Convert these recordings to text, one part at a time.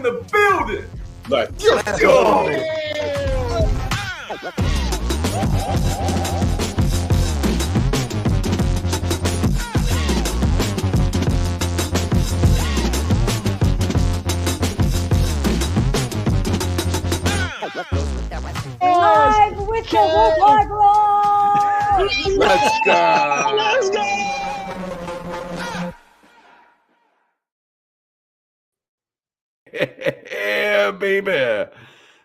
in the building. Let's go. Live with the Wolfhard Roar! Let's go. Let's go. Yeah, baby.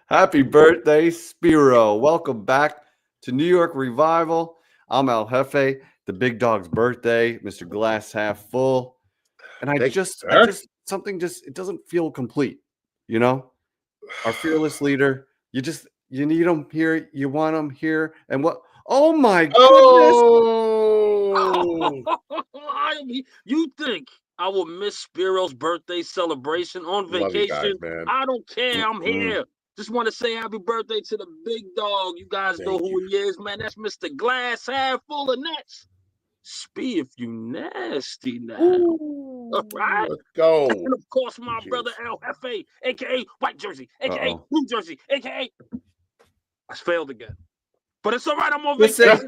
Happy birthday, Spiro. Welcome back to New York Revival. I'm El Jefe, the big dog's birthday, Mr. Glass Half Full. And it doesn't feel complete, you know? Our fearless leader, you need him here, you want him here, and what? Oh my goodness! Oh, You think I will miss Spiro's birthday celebration on love you guys, vacation? man. I don't care. I'm here. Just want to say happy birthday to the big dog. You guys know who he is, man. That's Mr. Glass Half Full of Nets. Spee, if you nasty now. All right. Let's go. And of course, my brother El Jefe, aka White Jersey, aka Blue Jersey, aka I failed again. But it's all right. I'm on vacation.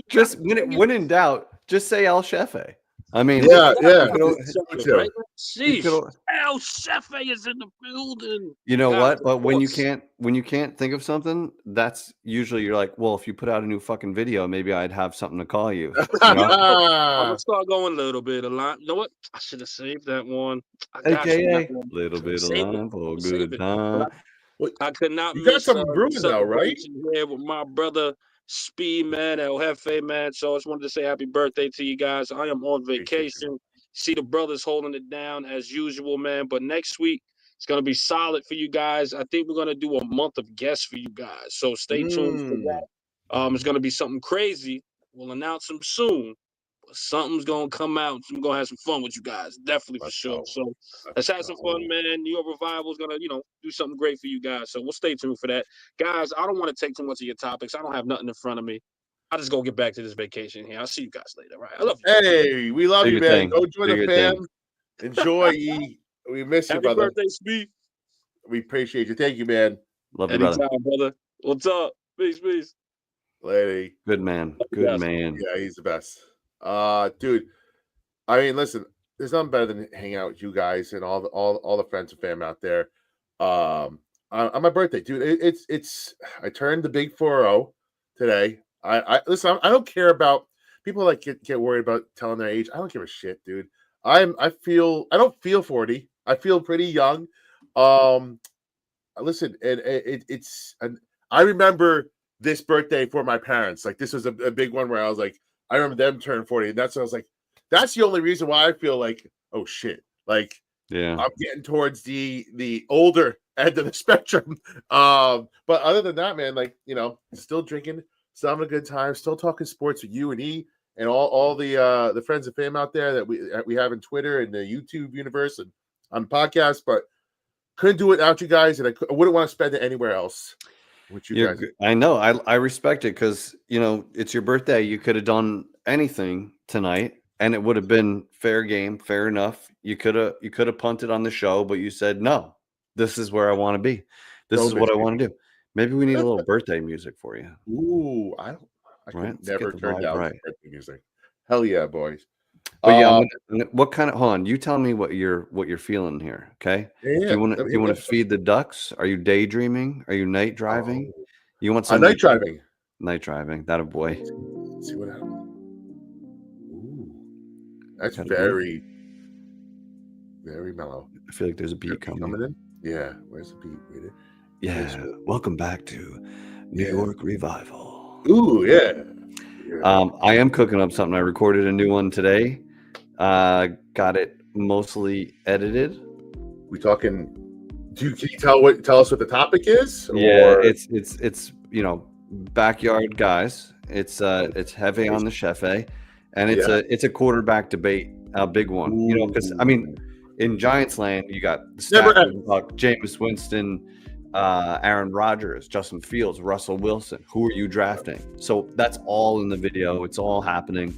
Just when in doubt, just say El Jefe. I mean, Yeah. Right? Sheesh. El Jefe is in the building. You know what? But when you can't think of something, that's usually you're like, well, if you put out a new fucking video, maybe I'd have something to call you. I'm gonna start going a little bit. You know what? I should have saved that one. AKA little bit of line for a good time. I could not You got miss something brewing now, right? Here with my brother Speed, man, El Jefe, man. So I just wanted to say happy birthday to you guys. I am on vacation. See the brothers holding it down as usual, man. But next week it's gonna be solid for you guys. I think we're gonna do a month of guests for you guys. So stay tuned for that. It's gonna be something crazy. We'll announce them soon. But something's gonna come out. I'm gonna have some fun with you guys, definitely for sure. So let's have some fun, man. New York Revival is gonna, do something great for you guys. So we'll stay tuned for that, guys. I don't want to take too much of your topics. I don't have nothing in front of me. I'll just go get back to this vacation here. I'll see you guys later. All right. I love you. Hey, we love you, man. Go join the fam. Enjoy. We miss you, brother. Happy birthday, Speed. We appreciate you. Thank you, man. Love you, brother. What's up? Peace. Lady. Good man. Good man. Yeah, he's the best. Dude. I mean, listen, there's nothing better than hanging out with you guys and all the friends and fam out there. On my birthday, dude. It's I turned the big 4-0 today. I listen. I don't care about people like get worried about telling their age. I don't give a shit, dude. I don't feel 40. I feel pretty young. Listen, and I remember this birthday for my parents. Like this was a big one where I was like, I remember them turning 40, and that's what I was like. That's the only reason why I feel like, oh shit, like I'm getting towards the older end of the spectrum. But other than that, man, like still drinking. Still having a good time. Still talking sports with you and E and all the friends and fam out there that we have in Twitter and the YouTube universe and on the podcast. But couldn't do it without you guys, and I wouldn't want to spend it anywhere else with you guys. I know. I respect it because it's your birthday. You could have done anything tonight, and it would have been fair game, fair enough. You could have punted on the show, but you said no. This is where I want to be. This is what I want to do. Maybe we need a little birthday music for you. Ooh, I could never turn down birthday music. Hell yeah, boys! But what kind of? Hold on, you tell me what you're feeling here. Okay. Yeah, do you want to feed the ducks? Are you daydreaming? Are you night driving? You want some night driving? Night driving. That a boy. Let's see what happens. Ooh, that's very, very mellow. I feel like there's a beat coming in. Yeah, where's the beat? Wait. Yeah, welcome back to New York Revival. Ooh, yeah. I am cooking up something. I recorded a new one today. Got it mostly edited. We talking? Can you tell us what the topic is? Yeah, it's backyard guys. It's heavy on the chef, and it's a quarterback debate, a big one. Because I mean, in Giants land, you got Jameis Winston. Aaron Rodgers, Justin Fields, Russell Wilson. Who are you drafting? So that's all in the video. It's all happening.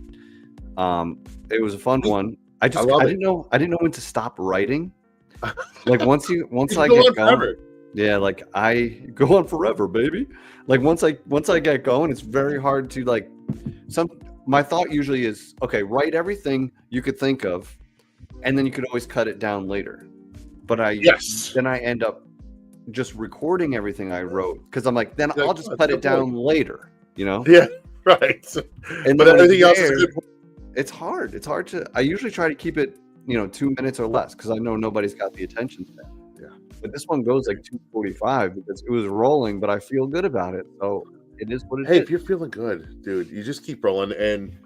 It was a fun one. I didn't know when to stop writing Like once You I can go get on going, forever. yeah, like I go on forever, baby. Like once I get going, it's very hard to like my thought usually is, okay, write everything you could think of, and then you could always cut it down later. But Yes. then I end up just recording everything I wrote because I'm like, then I'll just That's cut a it good point. down later, you know? Yeah, right. And But then when everything else it's is a there, good point. it's hard. It's hard to. I usually try to keep it, 2 minutes or less because I know nobody's got the attention span. Yeah. But this one goes like 2:45 because it was rolling, but I feel good about it. So it is what it Hey, is. if you're feeling good, dude, you just keep rolling. And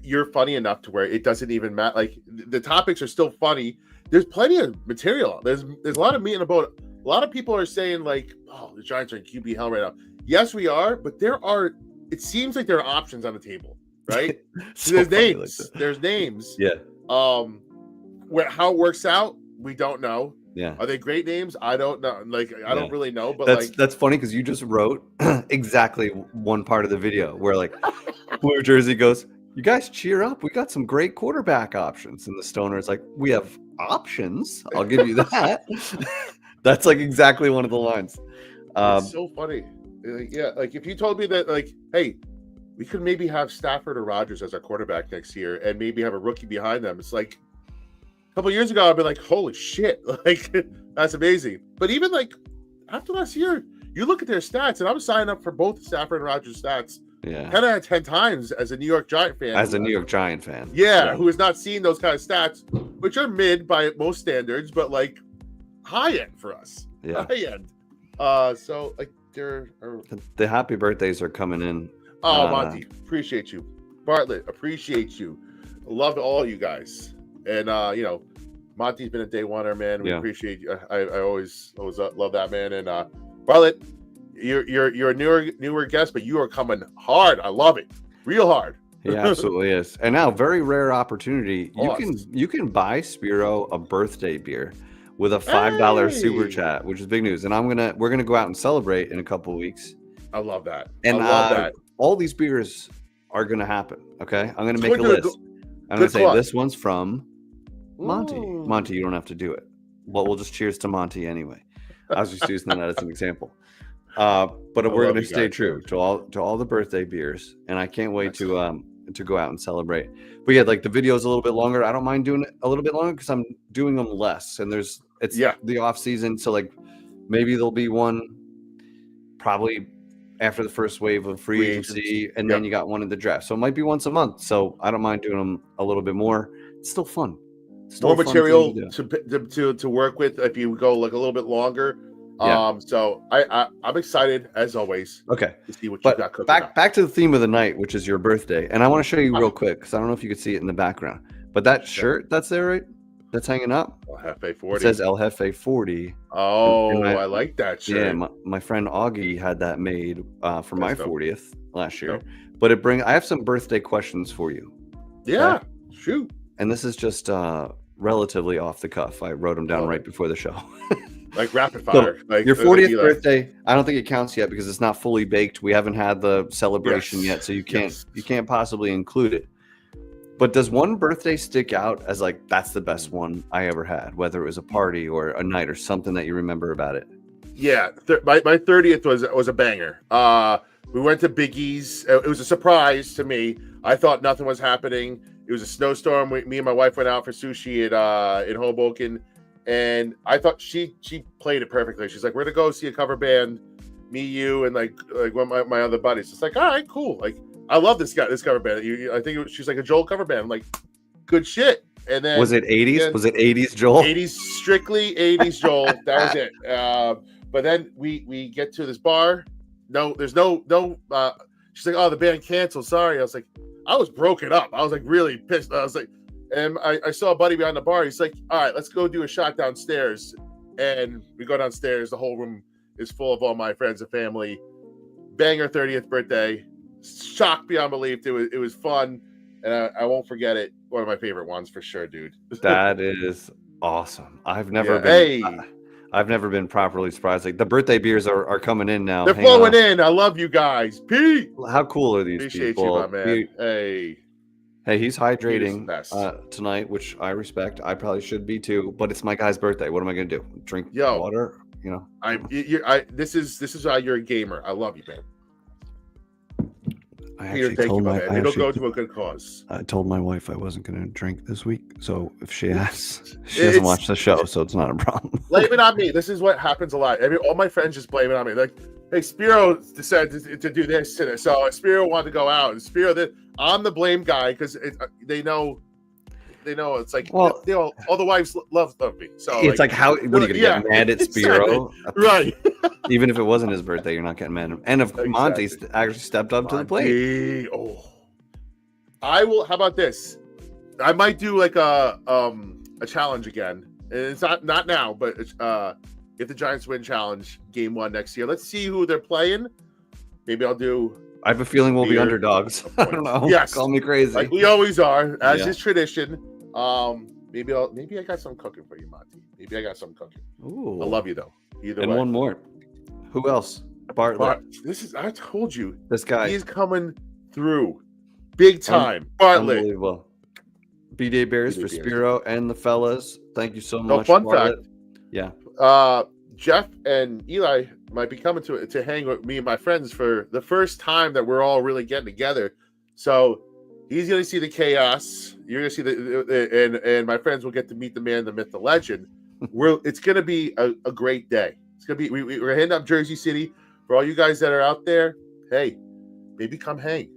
you're funny enough to where it doesn't even matter. Like the topics are still funny. There's plenty of material. There's a lot of meat in the boat. A lot of people are saying like, "Oh, the Giants are in QB hell right now." Yes, we are, but there are. It seems like there are options on the table, right? So There's funny like names. that. There's names. Yeah. How it works out, we don't know. Yeah. Are they great names? I don't know. Like I don't really know, but That's funny because you just wrote exactly one part of the video where like Blue Jersey goes, "You guys cheer up. We got some great quarterback options." And the Stoner is like, "We have options. I'll give you that." That's like exactly one of the lines. it's so funny. Yeah, like if you told me that, like, hey, we could maybe have Stafford or Rodgers as our quarterback next year, and maybe have a rookie behind them. It's like a couple years ago, I'd be like, holy shit, like that's amazing. But even like after last year, you look at their stats, and I'm signing up for both Stafford and Rodgers stats. Yeah. 10 out of 10 times as a New York Giant fan. As a New York Giant fan. Yeah, who has not seen those kind of stats, which are mid by most standards, but like high end for us. Yeah. High end. So like there are. The happy birthdays are coming in. Oh, Monty, appreciate you. Bartlett, appreciate you. Love all you guys. And Monty's been a day oneer, man. We appreciate you. I always love that, man. And Bartlett, you're a newer guest, but you are coming hard. I love it. Real hard. He absolutely is. And now, very rare opportunity. You can buy Spiro a birthday beer with a $5 super chat, which is big news. And we're gonna go out and celebrate in a couple of weeks. I love that. And I love that. All these beers are gonna happen. Okay, I'm gonna make a list. I'm gonna say this one's from Monty. Ooh. Monty, you don't have to do it. Well, we'll just cheers to Monty anyway. I was just using that as an example. But we're going to stay true to all the birthday beers, and I can't wait to go out and celebrate. But yeah, like the video is a little bit longer. I don't mind doing it a little bit longer because I'm doing them less, and it's the off season, so like maybe there'll be one probably after the first wave of free agency, and then you got one in the draft. So it might be once a month. So I don't mind doing them a little bit more. It's still fun. More material to work with if you go like a little bit longer. So I'm excited as always. Okay, to see what you got cooking. Back to the theme of the night, which is your birthday, and I want to show you real quick because I don't know if you could see it in the background, but that shirt that's there, right? That's hanging up. El Jefe 40. It says El Jefe 40. Oh, I like that shirt. Yeah, my friend Augie had that made for my 40th last year. But I have some birthday questions for you. Yeah, shoot. And this is just relatively off the cuff. I wrote them down right before the show. Like rapid fire. So, like your 40th birthday, I don't think it counts yet because it's not fully baked. We haven't had the celebration yet, so you can't possibly include it. But does one birthday stick out as like that's the best one I ever had, whether it was a party or a night or something that you remember about it? Yeah, my 30th was a banger. We went to Biggie's. It was a surprise to me. I thought nothing was happening. It was a snowstorm. Me and my wife went out for sushi in Hoboken, and I thought she played it perfectly. She's like, "We're gonna go see a cover band, me, you, and like one of my other buddies." It's like, all right, cool. Like, I love this cover band. I think she's like a Joel cover band. I'm like, good shit. And then was it 80s? Was it 80s Joel? 80s, strictly 80s Joel. That was it. But then we get to this bar. No, there's no. She's like, oh, the band canceled. Sorry. I was like, I was broken up. I was like really pissed. I was like, and I saw a buddy behind the bar. He's like, all right, let's go do a shot downstairs. And we go downstairs. The whole room is full of all my friends and family. Banger 30th birthday. Shocked beyond belief. It was fun, and I won't forget it. One of my favorite ones for sure, dude. That is awesome. I've never been properly surprised. Like the birthday beers are coming in now. They're flowing in. I love you guys. Pete, how cool are these appreciate people? you, my man. Hey, Hey, he's hydrating best. tonight, which I respect. I probably should be too, but it's my guy's birthday. What am I gonna do? Drink water? You know. This is why you're a gamer. I love you, man. Peter, thank you, man. It'll go to a good cause. I told my wife I wasn't going to drink this week, so if she asks, she doesn't watch the show, so it's not a problem. Blame it on me. This is what happens a lot. I mean, all my friends just blame it on me. Like, hey, Spiro decided to do this today, so Spiro wanted to go out, and Spiro, I'm the blame guy because they know it's like, all the wives love me. So it's like how what are you gonna get mad at Spiro? Right. Even if it wasn't his birthday, you're not getting mad at him. And if Monty actually stepped up to the plate. I will. How about this? I might do like a challenge again. And it's not now, but if the Giants win challenge game 1 next year, let's see who they're playing. Maybe I'll do. I have a feeling we'll be underdogs. I don't know. Yes, call me crazy. Like we always are, as is tradition. Maybe I got some cooking for you, Monty. Maybe I got some cooking. Ooh. I love you though. Either and way. one more. Who else? Bartlett. I told you. This guy. He's coming through. Big time. Bartlett. Unbelievable. B-Day Bears for Spiro and the fellas. Thank you so much. Fun Bartlett. fact. Yeah. Jeff and Eli might be coming to hang with me and my friends for the first time that we're all really getting together. So he's going to see the chaos. You're going to see and my friends will get to meet the man, the myth, the legend. It's going to be a great day. It's going to be, we're heading up Jersey City. For all you guys that are out there, hey, maybe come hang.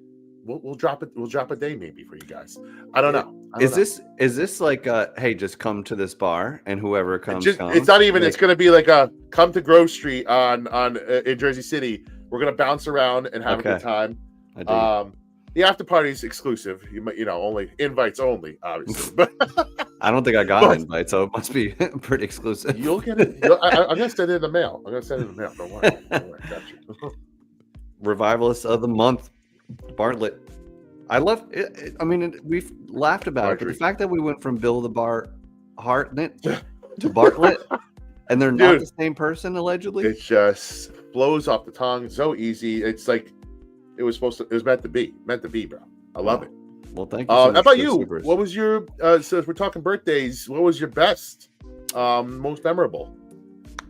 We'll drop it. We'll drop a day maybe for you guys. I don't know. Is this like hey, just come to this bar and whoever comes, comes? It's not even. It's going to be like a come to Grove Street on in Jersey City. We're going to bounce around and have a good time. The after party is exclusive. Only invites only, obviously. But I don't think I got an invite, so it must be pretty exclusive. You'll get it. I'm going to send it in the mail. Don't worry. Got you. Revivalist of the month, Bartlett. I love it. I mean, we've laughed about it, but the fact that we went from Bill the Bar Hartnett to Bartlett, and they're not the same person allegedly. It just blows off the tongue so easy. It's like it was meant to be, bro. I love it. Well, thank you. So how much about you? Supers. What was your? So if we're talking birthdays, what was your best, most memorable?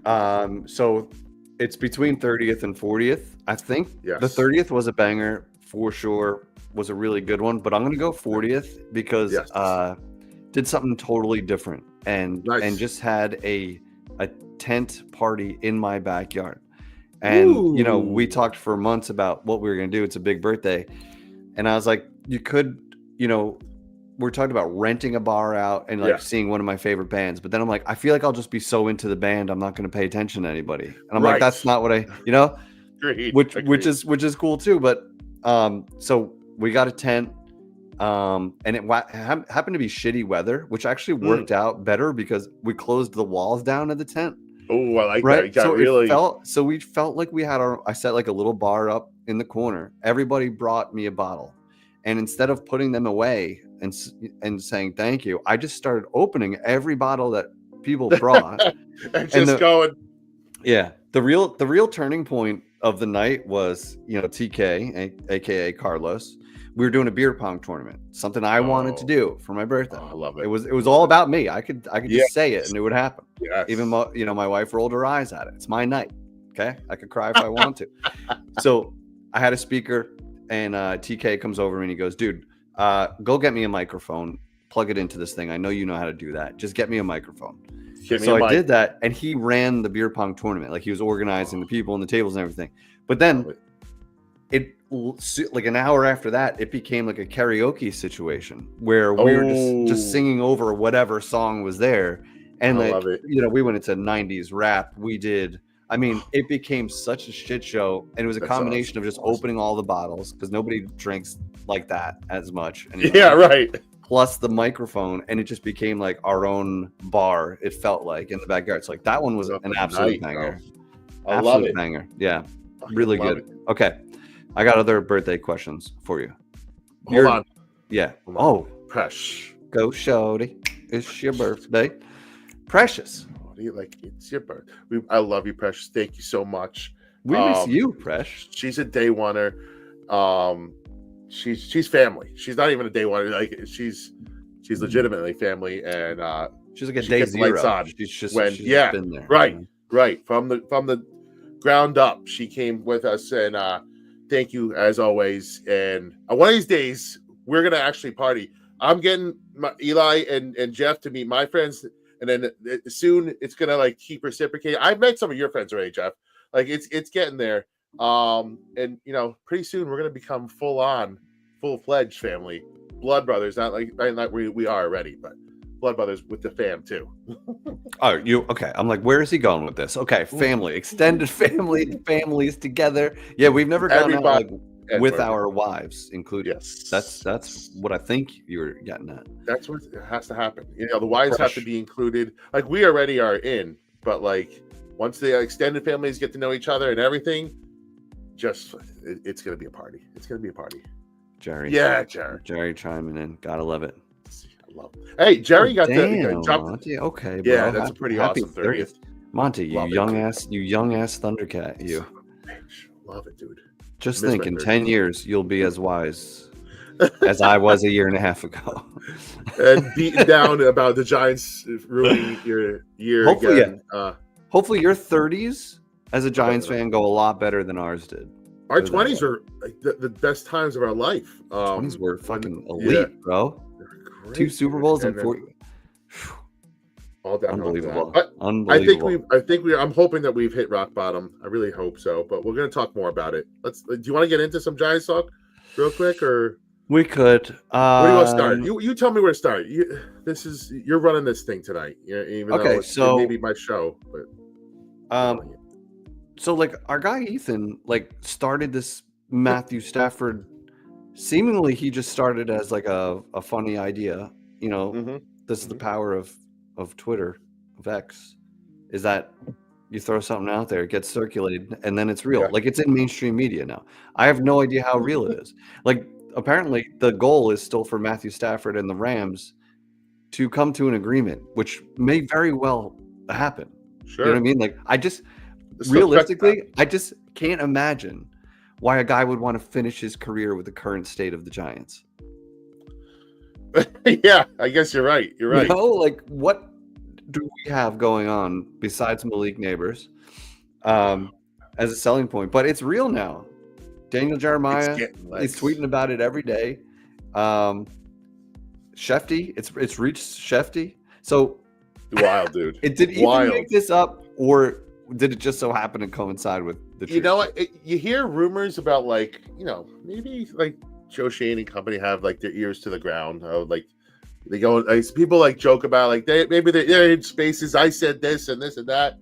So it's between 30th and 40th. I think the 30th was a banger for sure. Was a really good one, but I'm gonna go 40th because did something totally different and just had a tent party in my backyard. And we talked for months about what we were gonna do. It's a big birthday, and I was like, you could, we're talking about renting a bar out and seeing one of my favorite bands. But then I'm like, I feel like I'll just be so into the band, I'm not gonna pay attention to anybody. And I'm like, that's not what Agreed. which is cool too. But so we got a tent, and it happened to be shitty weather, which actually worked out better because we closed the walls down of the tent. Oh, I like that. So we felt like we had I set like a little bar up in the corner. Everybody brought me a bottle, and instead of putting them away and saying thank you, I just started opening every bottle that people brought and going. Yeah, the real turning point of the night was TK, aka Carlos. We were doing a beer pong tournament, something I wanted to do for my birthday. I love it. It was all about me. I could just say it and it would happen. Yes. Even my wife rolled her eyes at it. It's my night. Okay, I could cry if I want to. So I had a speaker, and TK comes over and he goes, "Dude, go get me a microphone. Plug it into this thing. I know you know how to do that. Just get me a microphone." So I did that, and he ran the beer pong tournament. Like he was organizing the people and the tables and everything. But then it like an hour after that, it became like a karaoke situation where we were just singing over whatever song was there. And we went into 90s rap. We did. I mean, it became such a shit show, and it was a combination of just opening all the bottles because nobody drinks like that as much anymore. Yeah, right. Plus the microphone, and it just became like our own bar. It felt like in the backyard. So like that one was an absolute banger. I love it. Banger. Yeah, really good. Okay, I got other birthday questions for you. Hold on. Yeah. Oh, Precious. Go, Shody. It's your birthday. Precious. It's your birthday. I love you, Precious. Thank you so much. We miss you, Precious. She's a day oneer. she's family. She's not even a day one. Like she's legitimately family, and she's like a she day kept the lights zero. on She's just yeah, been there. right, You know? right from the ground up. She came with us, and thank you as always. And one of these days we're gonna actually party. I'm getting Eli and Jeff to meet my friends, and then soon it's gonna like keep reciprocating. I've met some of your friends already, Jeff. Like it's getting there. And you know, pretty soon we're gonna become full-fledged family, blood brothers. Not like we are already, but blood brothers with the fam too. Oh, you okay? I'm like, where is he going with this? Okay, family, extended family, families together. Yeah, we've never gone out like with our wives included. Yes, that's what I think you're getting at. That's what has to happen. You know, the wives have to be included. Like we already are in, but like once the extended families get to know each other and everything, it's gonna be a party. It's gonna be a party. Jerry. Yeah, Jerry. Jerry chiming in. Gotta love it. I love it. Hey, Jerry got damn, the jump. Monty. Okay, bro. Yeah, that's a pretty awesome 30th. Monty, you Love it, young dude. ass Thundercat. You. Love it, dude. Just Miss think, my in 30th. 10 years, you'll be as wise as I was a year and a half ago. And beaten down about the Giants ruining your year Hopefully, again. Hopefully, your 30s as a Giants fan go a lot better than ours did. Our 20s are like the best times of our life. 20s were fucking elite, bro. Great, 2 Super Bowls and then 4. all down. Unbelievable. But Unbelievable. I'm hoping that we've hit rock bottom. I really hope so. But we're going to talk more about it. Do you want to get into some Giants talk real quick, or we could? Where do you want to start? You tell me where to start. You're running this thing tonight. Even though it's maybe my show, but so like our guy Ethan like started this Matthew Stafford. Seemingly, he just started as like a funny idea. You know, this is the power of Twitter, of X, is that you throw something out there, it gets circulated, and then it's real. Like it's in mainstream media now. I have no idea how real it is. Like apparently the goal is still for Matthew Stafford and the Rams to come to an agreement, which may very well happen. Sure. You know what I mean? Like I just realistically, I just can't imagine why a guy would want to finish his career with the current state of the Giants. Yeah, I guess you're right. You're right. You know, like what do we have going on besides Malik Neighbors as a selling point? But it's real now. Daniel Jeremiah is tweeting about it every day. Shefty, it's reached Shefty. So wild, dude. Did Ethan make this up, or did it just so happen to coincide with the truth? You know what? You hear rumors about like, maybe like Joe Shane and company have like their ears to the ground. Like they go, like, people like joke about like they're in spaces. I said this and this and that,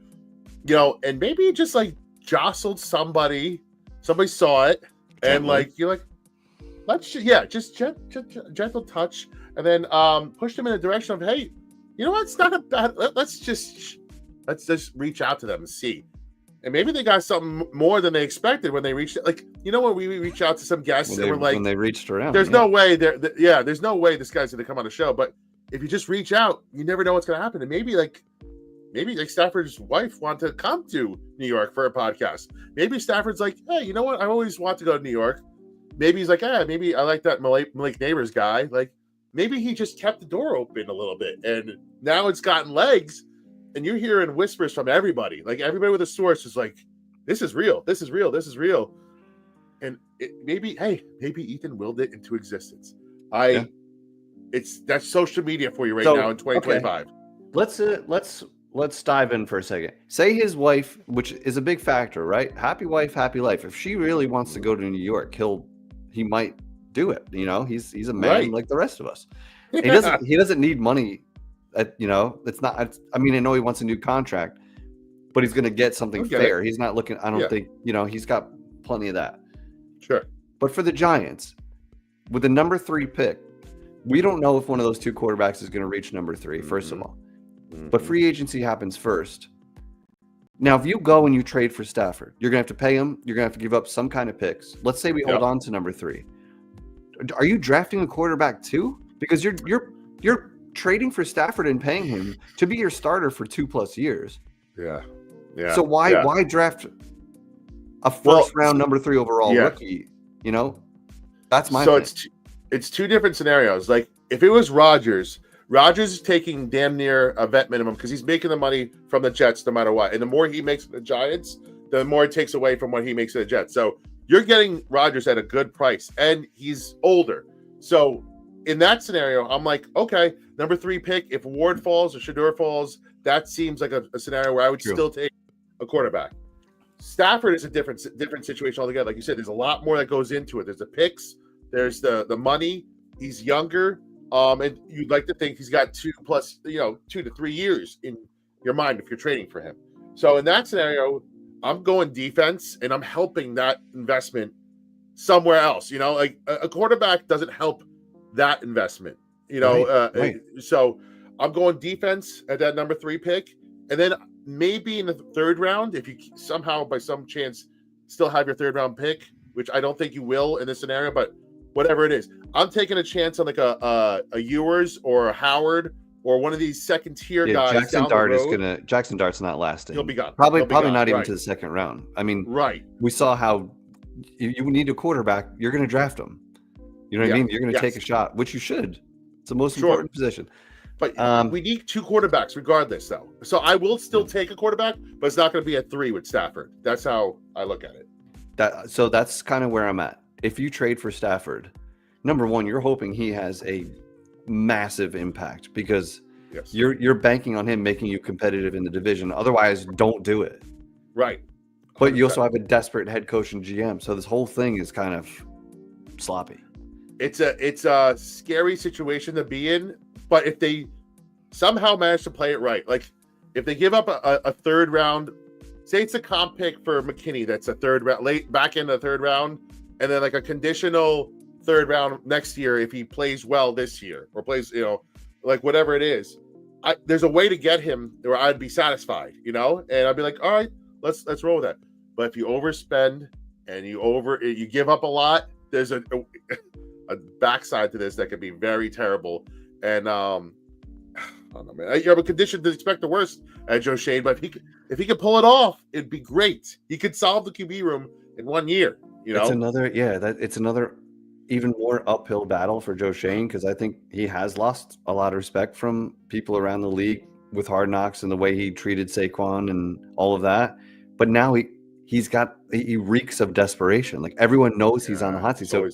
and maybe it just like jostled somebody. Somebody saw it, and like you're like, just gentle touch, and then push them in the direction of, hey, you know what? It's not a bad. Let's just reach out to them and see. And maybe they got something more than they expected when they reached. Like, when we reach out to some guests and we're like, when they reached around, there's no way there's no way this guy's going to come on the show. But if you just reach out, you never know what's going to happen. And maybe Stafford's wife wanted to come to New York for a podcast. Maybe Stafford's like, hey, you know what? I always want to go to New York. Maybe he's like, maybe I like that Malik Neighbors guy. Like, maybe he just kept the door open a little bit, and now it's gotten legs. And you're hearing whispers from everybody. Like everybody with a source is like, this is real. This is real. This is real. And maybe Ethan willed it into existence. That's social media for you now in 2025. Okay. Let's dive in for a second. Say his wife, which is a big factor, right? Happy wife, happy life. If she really wants to go to New York, he might do it. He's a man like the rest of us. He doesn't need money. It's not. I know he wants a new contract, but he's going to get something fair. He's not looking. I don't think he's got plenty of that. Sure. But for the Giants, with the number 3 pick, we don't know if one of those 2 quarterbacks is going to reach number 3. First of all, but free agency happens first. Now, if you go and you trade for Stafford, you're going to have to pay him. You're going to have to give up some kind of picks. Let's say we hold on to number 3. Are you drafting a quarterback too? Because you're trading for Stafford and paying him to be your starter for 2+ years. Yeah. So why draft a first round number 3 overall rookie? That's my so thing. it's two different scenarios. Like if it was Rodgers is taking damn near a vet minimum because he's making the money from the Jets no matter what. And the more he makes the Giants, the more it takes away from what he makes at the Jets. So you're getting Rodgers at a good price, and he's older. So in that scenario, I'm like, okay, number 3 pick. If Ward falls or Shedeur falls, that seems like a scenario where I would still take a quarterback. Stafford is a different situation altogether. Like you said, there's a lot more that goes into it. There's the picks, there's the money. He's younger, and you'd like to think he's got 2 to 3 years in your mind if you're trading for him. So in that scenario, I'm going defense, and I'm helping that investment somewhere else. Like a quarterback doesn't help that investment. Right. So I'm going defense at that number 3 pick, and then maybe in the 3rd round, if you somehow by some chance still have your 3rd round pick, which I don't think you will in this scenario, but whatever it is, I'm taking a chance on like a Ewers or a Howard or one of these 2nd tier guys. Jackson Dart's not lasting. He'll be gone. Probably not even to the 2nd round. I mean, right. We saw how you need a quarterback. You're going to draft him. You know what I mean? You're going to take a shot, which you should. It's the most important position. But we need 2 quarterbacks regardless, though. So I will still take a quarterback, but it's not going to be a 3 with Stafford. That's how I look at it. So that's kind of where I'm at. If you trade for Stafford, number 1, you're hoping he has a massive impact because you're banking on him making you competitive in the division. Otherwise, don't do it. Right. 100%. But you also have a desperate head coach and GM, so this whole thing is kind of sloppy. It's a scary situation to be in. But if they somehow manage to play it right, like if they give up a 3rd round, say it's a comp pick for McKinney, that's a 3rd round, late back in the 3rd round, and then like a conditional 3rd round next year if he plays well this year or plays, like whatever it is, there's a way to get him where I'd be satisfied, and I'd be like, all right, let's roll with that. But if you overspend and you give up a lot, there's a backside to this that could be very terrible. And I don't know, man. You have a condition to expect the worst at Joe Shane, but if he could pull it off, it'd be great. He could solve the QB room in 1 year. It's another even more uphill battle for Joe Shane because I think he has lost a lot of respect from people around the league with Hard Knocks and the way he treated Saquon and all of that. But now he reeks of desperation. Like everyone knows he's on the hot seat. So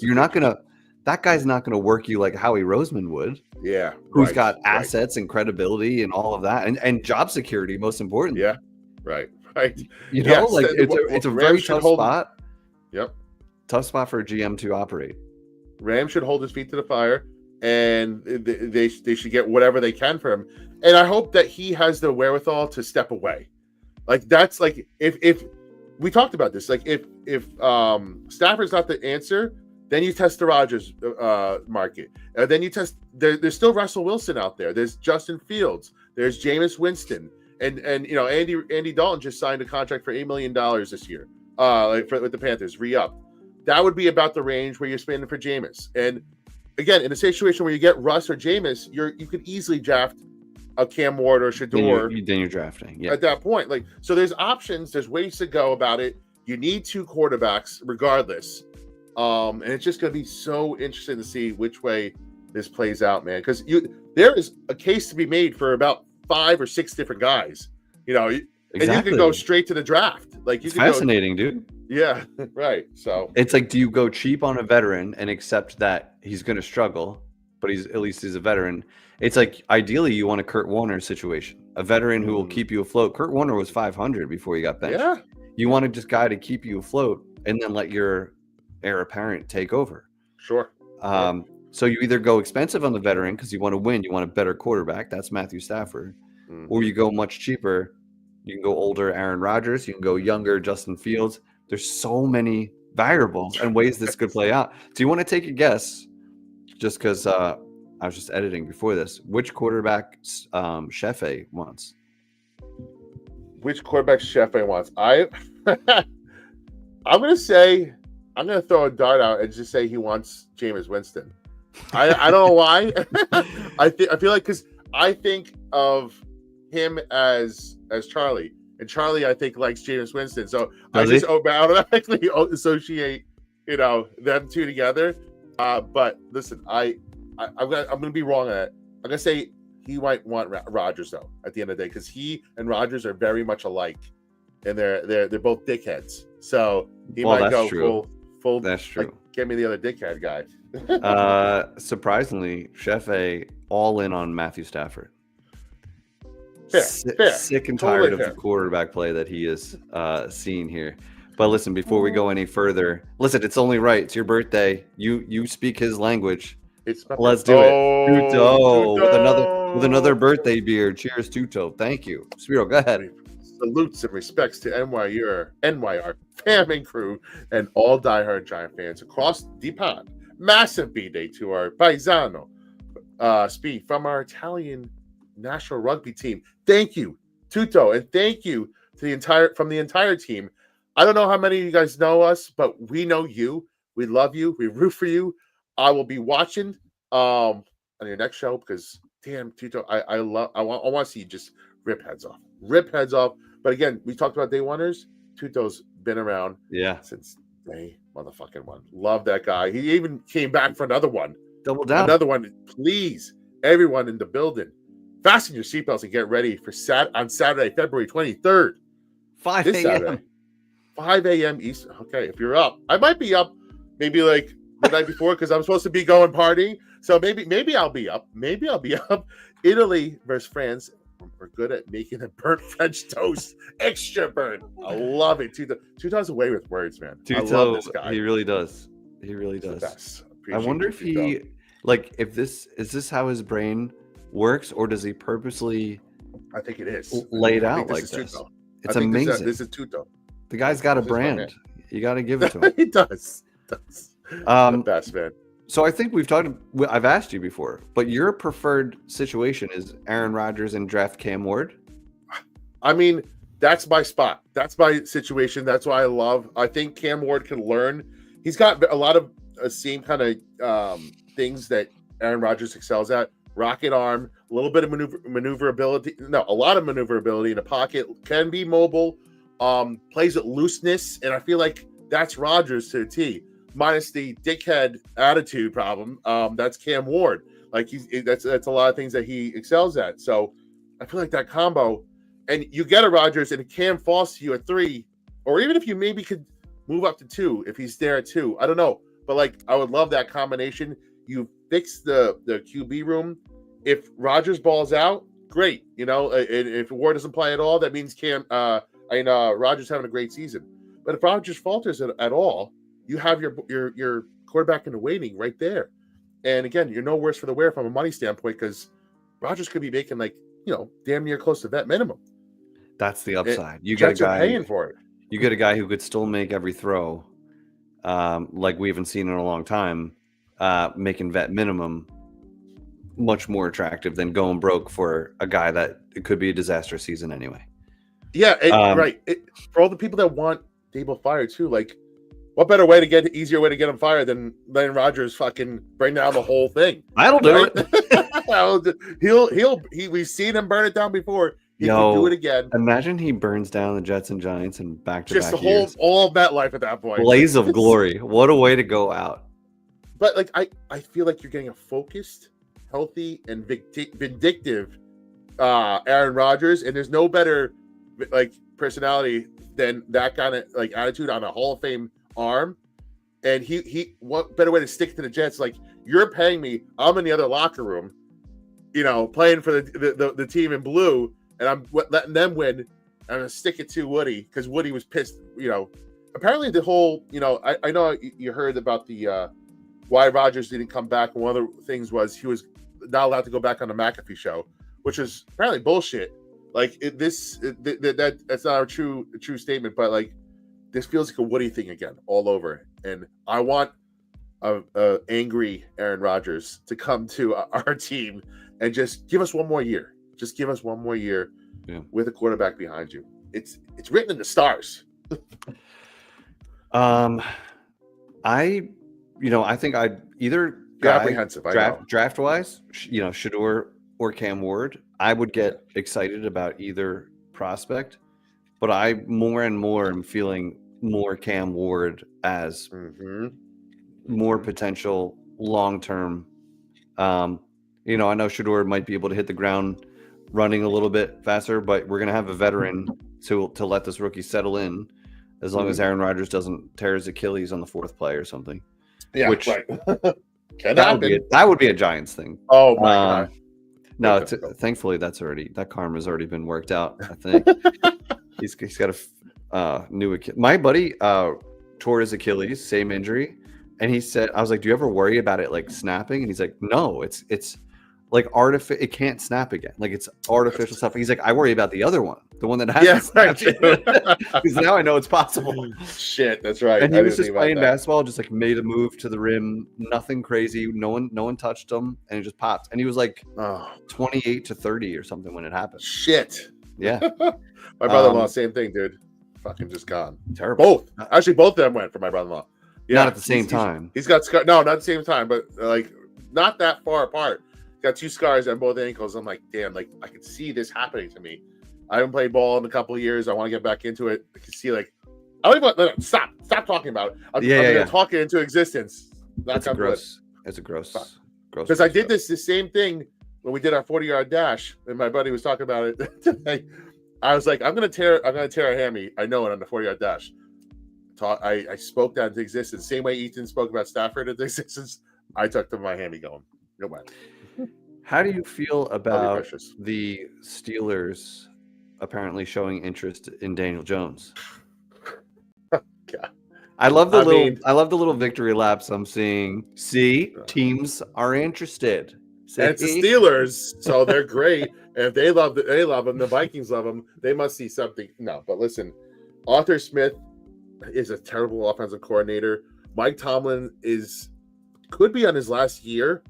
that guy's not gonna work you like Howie Roseman would. Yeah. Who's got assets and credibility and all of that and job security, most importantly. Yeah. Right. It's a very tough spot. Yep. Tough spot for a GM to operate. Ram should hold his feet to the fire, and they should get whatever they can for him. And I hope that he has the wherewithal to step away. Like that's like if we talked about this, like if Stafford's not the answer, then you test the Rodgers market. Then you test. There's still Russell Wilson out there. There's Justin Fields. There's Jameis Winston, and Andy Dalton just signed a contract for $8 million this year, with the Panthers, re-up. That would be about the range where you're spending for Jameis. And again, in a situation where you get Russ or Jameis, you could easily draft a Cam Ward or Shedeur. Then you're drafting. At that point, so there's options. There's ways to go about it. You need 2 quarterbacks regardless. And it's just going to be so interesting to see which way this plays out, man. Because there is a case to be made for about 5 or 6 different guys. And you can go straight to the draft. It's fascinating, dude. Yeah, right. So it's like, do you go cheap on a veteran and accept that he's going to struggle, but he's a veteran? It's like ideally you want a Kurt Warner situation, a veteran who will keep you afloat. Kurt Warner was 500 before he got benched. Yeah, you wanted this guy to keep you afloat and then let your heir apparent take over. Sure. So you either go expensive on the veteran because you want to win, you want a better quarterback. That's Matthew Stafford, or you go much cheaper. You can go older Aaron Rodgers. You can go younger Justin Fields. There's so many variables and ways this could play out. Do you want to take a guess? Just because I was just editing before this. Which quarterback Sheffield wants? Which quarterback Sheffield wants? I'm going to throw a dart out and just say he wants Jameis Winston. I don't know why. I feel like because I think of him as Charlie. And Charlie, I think, likes Jameis Winston. So I just automatically associate, them two together. But listen, I'm gonna be wrong on that. I'm gonna say he might want Rodgers though at the end of the day because he and Rodgers are very much alike, and they're both dickheads. So he might go full. That's true. Like, get me the other dickhead guy. Surprisingly, Chef A all in on Matthew Stafford. Fair. Sick and tired of the quarterback play that he is seeing here. But listen, before we go any further, listen, it's only right. It's your birthday. You speak his language. Let's do it. Tuto with another birthday beer. Cheers, Tuto. Thank you. Spiro, go ahead. Salutes and respects to NYR fam and crew and all diehard Giant fans across the pond. Massive B-Day to our paisano, Speed, from our Italian national rugby team. Thank you, Tuto, and thank you to the entire team. I don't know how many of you guys know us, but we know you. We love you. We root for you. I will be watching on your next show because damn, Tuto, I want to see you just rip heads off. But again, we talked about day oneers. Tuto's been around since day motherfucking one. Love that guy. He even came back for another one. Double down. Another one. Please, everyone in the building, fasten your seatbelts and get ready for on Saturday, February 23rd. 5 a.m. 5 a.m. Eastern. Okay, if you're up, I might be up maybe like the night before because I'm supposed to be going partying. So maybe I'll be up. Italy versus France. We're good at making a burnt French toast extra burnt. I love it. Tuto's away with words, man. I love this guy. He really does. The best. I wonder if is this how his brain works, or does he purposely? I think it is. Lay it out like this. It's amazing. This is Tuto. The guy's got a brand. You got to give it to him. He does. The best, man. So I think I've asked you before, but your preferred situation is Aaron Rodgers and draft Cam Ward? I mean, that's my spot. That's my situation. That's why I think Cam Ward can learn. He's got a lot of same kind of things that Aaron Rodgers excels at. Rocket arm, a little bit of maneuverability. No, a lot of maneuverability in the pocket. Can be mobile. Plays with looseness, and I feel like that's Rodgers to the T. Minus the dickhead attitude problem. That's Cam Ward. Like that's a lot of things that he excels at. So I feel like that combo, and you get a Rodgers and Cam falls to you at 3, or even if you maybe could move up to 2 if he's there at 2. I don't know, but like I would love that combination. You fix the QB room. If Rodgers balls out, great. And if Ward doesn't play at all, that means Rodgers having a great season. But if Rodgers falters at all, you have your quarterback in the waiting right there. And again, you're no worse for the wear from a money standpoint because Rodgers could be making damn near close to vet minimum. That's the upside. You get a guy paying for it. You get a guy who could still make every throw, like we haven't seen in a long time, making vet minimum much more attractive than going broke for a guy that it could be a disastrous season anyway. Yeah, right. For all the people that want Dable fired too, like, what better way easier way to get him fired than Rodgers fucking bring down the whole thing? That'll do it. We've seen him burn it down before. He can do it again. Imagine he burns down the Jets and Giants and back-to-back just the all of that life at that point. Blaze of glory. What a way to go out. But like I feel like you're getting a focused, healthy, and vindictive Aaron Rodgers, and there's no better personality than that kind of attitude on a Hall of Fame arm. And he what better way to stick to the Jets? Like, you're paying me, I'm in the other locker room, playing for the team in blue, and I'm letting them win. I'm gonna stick it to Woody because Woody was pissed. Apparently the whole I know you heard about the why Rodgers didn't come back, and one of the things was he was not allowed to go back on the McAfee show, which is apparently bullshit. That's not a true statement, but this feels like a Woody thing again, all over. And I want a angry Aaron Rodgers to come to our team and just give us one more year. Just give us one more year with a quarterback behind you. It's written in the stars. I think I'd either apprehensive draft wise, Shedeur or Cam Ward. I would get excited about either prospect, but I more and more am feeling more Cam Ward as more potential long term. You know, I know Shedeur might be able to hit the ground running a little bit faster, but we're going to have a veteran to let this rookie settle in, as long as Aaron Rodgers doesn't tear his Achilles on the fourth play or something. Yeah, which right. Can that happen. would be a Giants thing. Oh my god. No, thankfully that karma's already been worked out. I think he's got a new my buddy tore his Achilles, same injury, and he said, I was like, do you ever worry about it like snapping? And he's like, no, it's like artificial. It can't snap again. Like it's artificial stuff. He's like, I worry about the other one, the one that has because now I know it's possible. Shit, that's right. And he was just playing basketball, just like made a move to the rim, nothing crazy. No one touched him, and it just popped. And he was like 28-30 or something when it happened. Shit. Yeah. My brother-in-law, same thing, dude. Fucking just gone. Terrible. Both. Actually, both of them went for my brother-in-law. Yeah, not at the same time. He's got scars. No, not at the same time, but like not that far apart. Got 2 scars on both ankles. I'm like, damn, like I can see this happening to me. I haven't played ball in a couple of years. I want to get back into it. I can see like, I don't even stop talking about it. I'm gonna talk it into existence. That's gross. It's a gross. Because I did the same thing when we did our 40-yard dash, and my buddy was talking about it today. I was like, I'm gonna tear a hammy. I know it on the 40-yard dash. I spoke that into existence. Same way Ethan spoke about Stafford into existence. I took to my hammy going. No matter. How do you feel about the Steelers apparently showing interest in Daniel Jones? God. I love the little victory laps I'm seeing. See, teams are interested. And it's the Steelers, so they're great. And if they love them, the Vikings love them. They must see something. No, but listen, Arthur Smith is a terrible offensive coordinator. Mike Tomlin could be on his last year.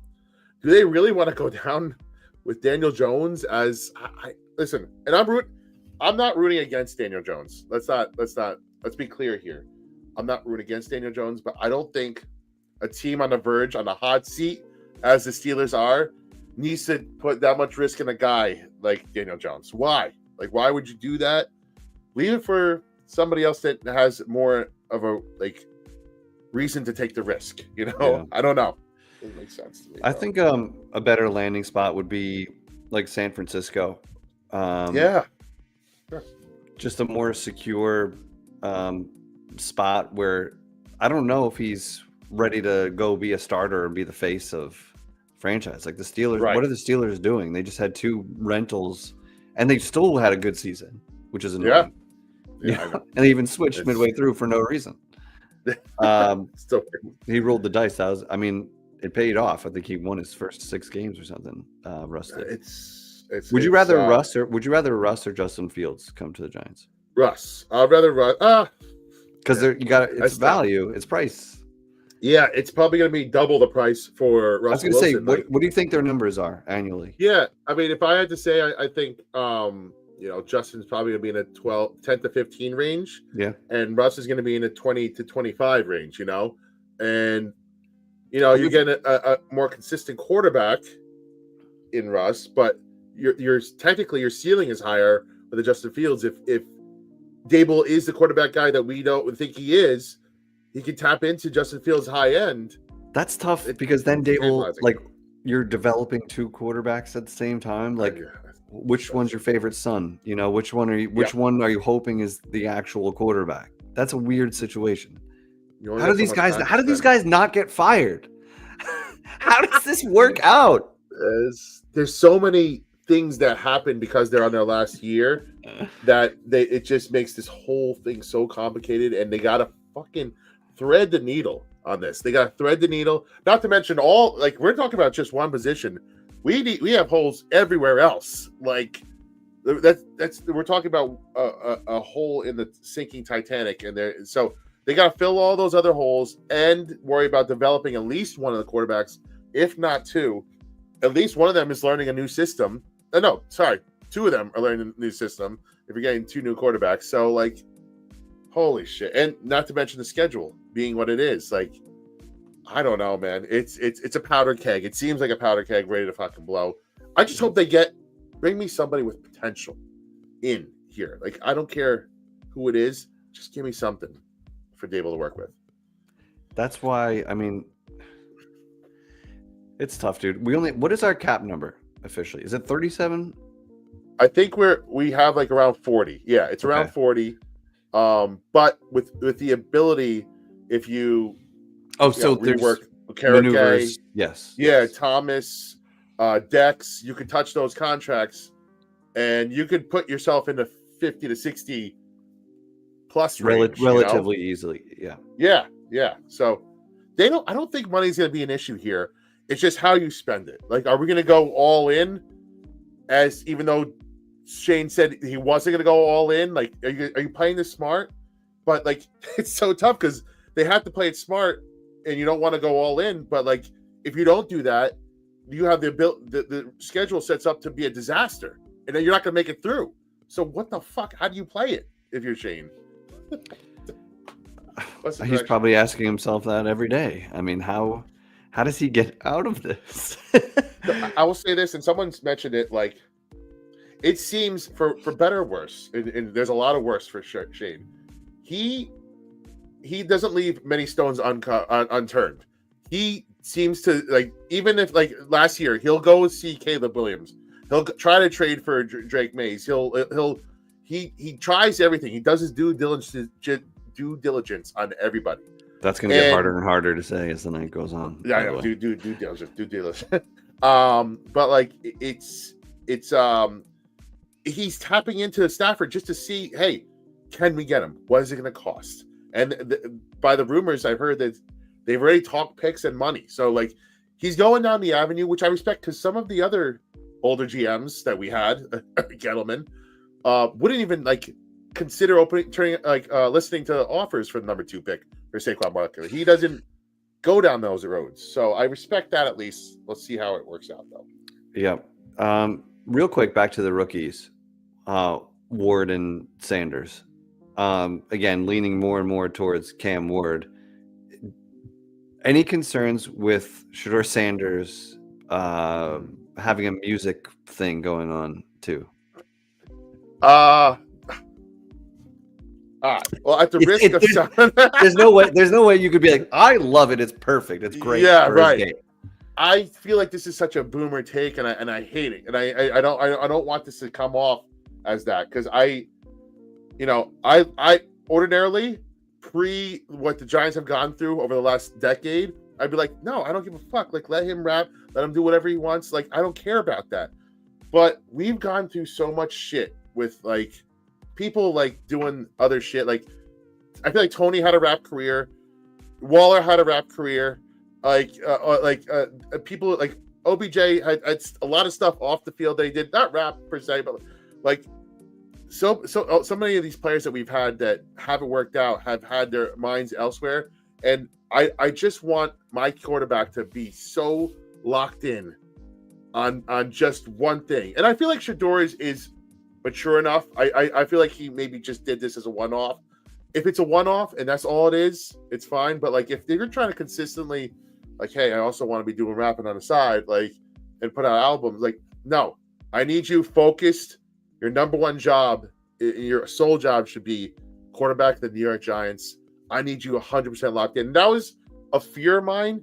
Do they really want to go down with Daniel Jones as listen? And I'm not rooting against Daniel Jones. Let's be clear here. I'm not rooting against Daniel Jones, but I don't think a team on the verge, on the hot seat, as the Steelers are, needs to put that much risk in a guy like Daniel Jones. Why? Like, why would you do that? Leave it for somebody else that has more of a reason to take the risk. You know, yeah. I don't know. It makes sense to me. I think a better landing spot would be like San Francisco. Yeah, sure. Just a more secure spot where I don't know if he's ready to go be a starter and be the face of franchise. Like the Steelers, What are the Steelers doing? They just had 2 rentals, and they still had a good season, which is annoying. Yeah. And they even switched midway through for no reason. He rolled the dice. It paid off. I think he won his first 6 games or something. Russ did. Would you rather Russ or Justin Fields come to the Giants? Russ. I'd rather Russ. Because it's value, it's price. Yeah, it's probably going to be double the price for Russ. I was going to say, what do you think their numbers are annually? Yeah, I mean, if I had to say, I think Justin's probably going to be in a 10 to 15 range. Yeah, and Russ is going to be in a 20 to 25 range. And you get a more consistent quarterback in Russ, but you're technically your ceiling is higher with the Justin Fields. If Dable is the quarterback guy that we don't think he is, he can tap into Justin Fields' high end. That's tough because then Dable, you're developing 2 quarterbacks at the same time. Like, which one's your favorite son? Which one are you hoping is the actual quarterback? That's a weird situation. How do these guys not get fired? How does this work out? There's so many things that happen because they're on their last year that it just makes this whole thing so complicated, and they gotta fucking thread the needle on this. They gotta thread the needle. Not to mention we're talking about just one position. We have holes everywhere else. Like we're talking about a hole in the sinking Titanic, and so they got to fill all those other holes and worry about developing at least one of the quarterbacks, if not 2. At least one of them is learning a new system. 2 of them are learning a new system if you're getting 2 new quarterbacks. So, holy shit. And not to mention the schedule being what it is. I don't know, man. It's a powder keg. It seems like a powder keg ready to fucking blow. I just hope they bring me somebody with potential in here. I don't care who it is. Just give me something for Dable to work with. That's why, It's tough, dude. What is our cap number officially? Is it 37? I think we have like around 40. Yeah, it's around 40. But with the ability, if you so rework there's maneuvers. Yes. Thomas, Dex, you could touch those contracts, and you could put yourself in the 50 to 60 plus range relatively easily. Yeah. So I don't think money's going to be an issue here. It's just how you spend it. Like, are we going to go all in? Even though Shane said he wasn't going to go all in, like, are you playing this smart? But like, it's so tough because they have to play it smart, and you don't want to go all in. But like, if you don't do that, you have the schedule sets up to be a disaster, and then you're not going to make it through. So what the fuck? How do you play it if you're Shane? He's probably asking himself that every day. I mean, how does he get out of this? I will say this, and someone's mentioned it, like, it seems for better or worse, and there's a lot of worse for Shane. He doesn't leave many stones unturned. He seems to, like, even if, like, last year, he'll go see Caleb Williams. He'll try to trade for Drake Mays. He tries everything. He does his due diligence on everybody. That's going to get harder and harder to say as the night goes on. Yeah, I know. Due diligence. But like, it's he's tapping into Stafford just to see, hey, can we get him? What is it going to cost? And by the rumors, I've heard that they've already talked picks and money. So like, he's going down the avenue, which I respect, because some of the other older GMs that we had, Gettleman, wouldn't even like consider listening to offers for the number 2 pick for Saquon Barkley. He doesn't go down those roads. So I respect that at least. Let's see how it works out, though. Yeah. Real quick, back to the rookies, Ward and Sanders. Again, leaning more and more towards Cam Ward. Any concerns with Shedeur Sanders having a music thing going on too? Well, at the risk of sounding, there's no way you could be like, I love it. It's perfect. It's great. Yeah, right. I feel like this is such a boomer take, and I hate it, and I don't want this to come off as that, because I ordinarily, pre what the Giants have gone through over the last decade, I'd be like, no, I don't give a fuck. Like, let him rap, let him do whatever he wants. Like, I don't care about that. But we've gone through so much shit with like people like doing other shit. Like, I feel like Tony had a rap career, Waller had a rap career, people like OBJ had a lot of stuff off the field they did, not rap per se, but like so many of these players that we've had that haven't worked out have had their minds elsewhere, and I just want my quarterback to be so locked in on just one thing. And I feel like Shedeur is mature enough. I feel like he maybe just did this as a one-off. If it's a one-off and that's all it is, it's fine. But like, if you're trying to consistently, like, hey, I also want to be doing rapping on the side, like, and put out albums, like, no, I need you focused. Your number one job, your sole job should be quarterback of the New York Giants. I need you 100% locked in. And that was a fear of mine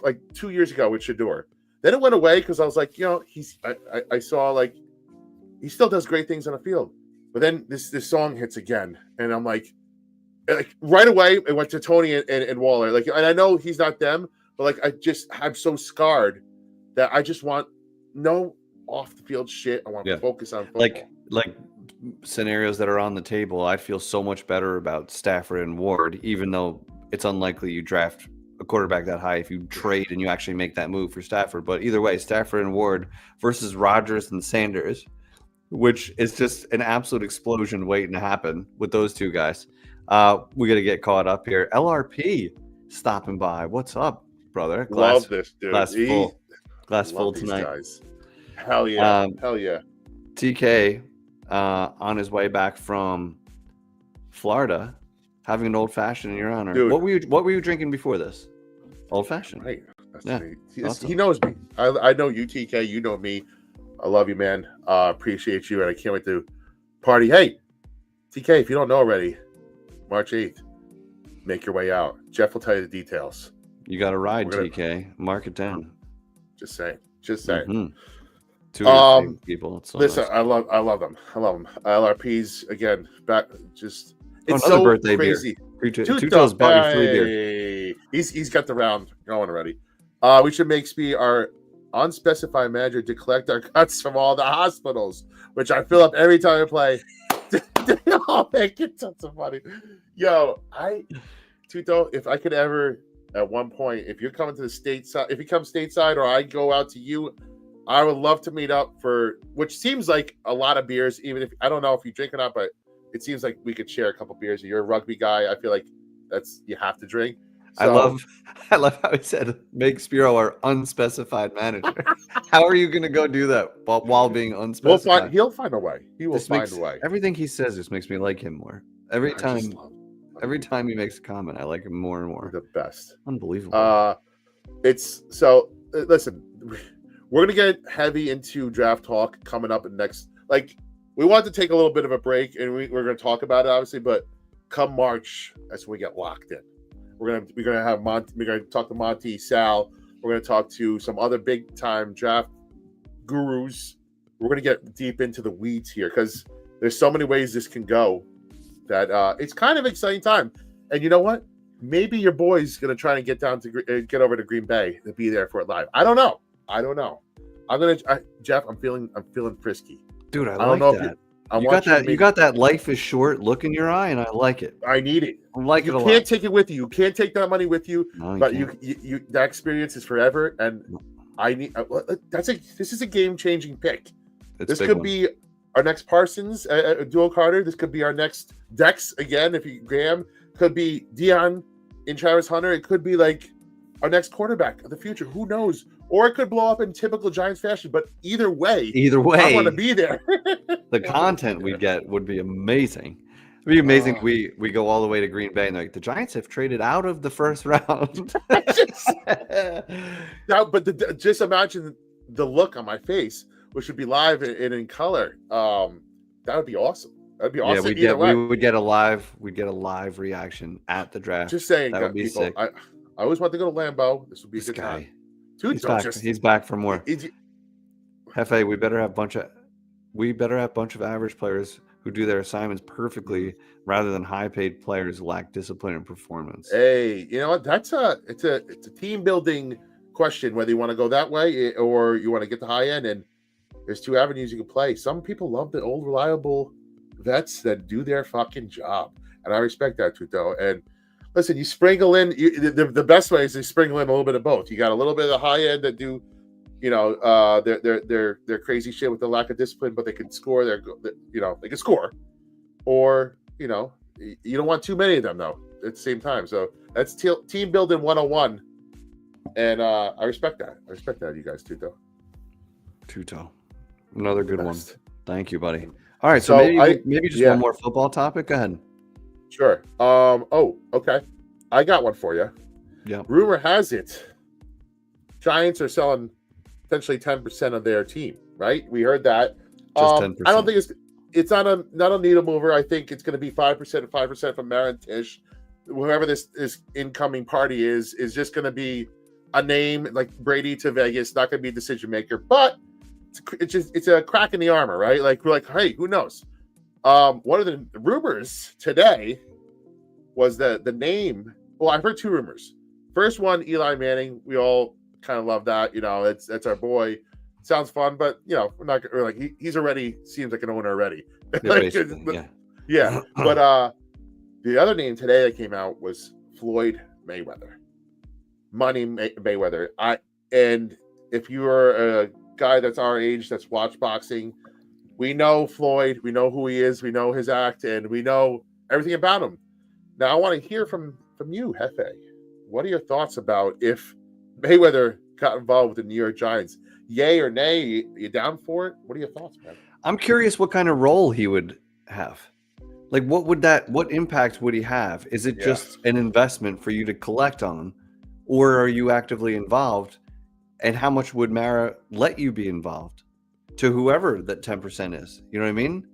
like 2 years ago with Shedeur. Then it went away because I was like, I saw like he still does great things on the field. But then this song hits again, and I'm like right away it went to Tony and Waller. Like, and I know he's not them, but like I'm so scarred that I just want no off the field shit. I want to focus on football. Like scenarios that are on the table, I feel so much better about Stafford and Ward, even though it's unlikely you draft a quarterback that high if you trade and you actually make that move for Stafford. But either way, Stafford and Ward versus Rodgers and Sanders, which is just an absolute explosion waiting to happen with those two guys. We got to get caught up here. LRP stopping by. What's up, brother? Love this dude. Glass full tonight. Guys. Hell yeah. Hell yeah. TK on his way back from Florida, having an old fashioned in your honor. Dude. What were you drinking before this? Old fashioned. Right. He knows me. I know you, TK. You know me. I love you, man. Appreciate you, and I can't wait to party. Hey, TK, if you don't know already, March 8th, make your way out. Jeff will tell you the details. You got to ride, TK. Mark it down. Just saying. Just saying. Mm-hmm. Two of your favorite people. It's so Listen, nice. I love them. LRPs again. Back just it's another so birthday crazy. beer. Tuto's bought you free beer. Hey, he's got the round going already. We should make Spee our unspecified manager to collect our cuts from all the hospitals, which I fill up every time I play. Oh, make it so funny. Yo, Tuto, if I could ever at one point, if you're coming to the stateside, if you come stateside or I go out to you, I would love to meet up for, which seems like a lot of beers, even if I don't know if you drink or not, but it seems like we could share a couple beers. You're a rugby guy. I feel like you have to drink. So, I love how he said make Spiro our unspecified manager. How are you going to go do that while being unspecified? he'll find a way. He will find a way. Everything he says just makes me like him more. Every time he makes a comment, I like him more and more. The best. Unbelievable. Listen, we're gonna get heavy into draft talk coming up in next. Like, we want to take a little bit of a break, and we're gonna talk about it obviously. But come March, that's when we get locked in. We're gonna have Monty. We're gonna talk to Monty, Sal. We're gonna talk to some other big time draft gurus. We're gonna get deep into the weeds here because there's so many ways this can go that it's kind of an exciting time. And you know what? Maybe your boy's gonna try to get over to Green Bay to be there for it live. I don't know. Jeff. I'm feeling frisky, dude. I don't like know that. If you got that life is short look in your eye, and I like it. I need it. I like it a lot. You can't take it with you. You can't take that money with you. No, but you that experience is forever. And I need. This is a game changing pick. This could be our next Parsons, dual Carter. This could be our next Dex again. If you Graham could be Dion in Travis Hunter. It could be like our next quarterback of the future. Who knows? Or it could blow up in typical Giants fashion. But either way, I want to be there. The content we get would be amazing. It'd be amazing. We go all the way to Green Bay and the Giants have traded out of the first round. Just imagine the look on my face, which would be live and in color. That would be awesome. That'd be awesome. Yeah, we would get a live reaction at the draft. Just saying, that would be people, sick. I always want to go to Lambeau. This would be a good time. He's back for more. Hefe, we better have a bunch of average players who do their assignments perfectly rather than high-paid players who lack discipline and performance. Hey, you know what? It's a team building question whether you want to go that way or you want to get the high end. And there's two avenues you can play. Some people love the old reliable vets that do their fucking job, and I respect that too, though. And listen, you sprinkle in the best way is to sprinkle in a little bit of both. You got a little bit of the high end that do, their crazy shit with the lack of discipline, but they can score. They can score, or you don't want too many of them though at the same time. So that's team building 101, and I respect that. I respect that, you guys too, though. Tuto, another good one. Thank you, buddy. All right, so maybe just one more football topic. Go ahead. Sure. Okay. I got one for you. Yeah. Rumor has it, Giants are selling potentially 10% of their team. Right? We heard that. Just 10%. I don't think it's not a needle mover. I think it's going to be 5% and 5% from Marin Tish. Whoever this incoming party is just going to be a name like Brady to Vegas. Not going to be a decision maker, but it's a crack in the armor, right? Like we're like, hey, who knows? One of the rumors today was the name. Well, I've heard two rumors. First one, Eli Manning. We all kind of love that. That's our boy. Sounds fun, but we're like he's already seems like an owner already. Yeah. But the other name today that came out was Floyd Mayweather. Money Mayweather. And if you are a guy that's our age that's watched boxing, we know Floyd, we know who he is, we know his act, and we know everything about him. Now, I want to hear from you, Hefe. What are your thoughts about if Mayweather got involved with the New York Giants? Yay or nay? You down for it? What are your thoughts, man? I'm curious what kind of role he would have. Like, what impact would he have? Is it just an investment for you to collect on, or are you actively involved? And how much would Mara let you be involved? To whoever that 10% is. You know what I mean?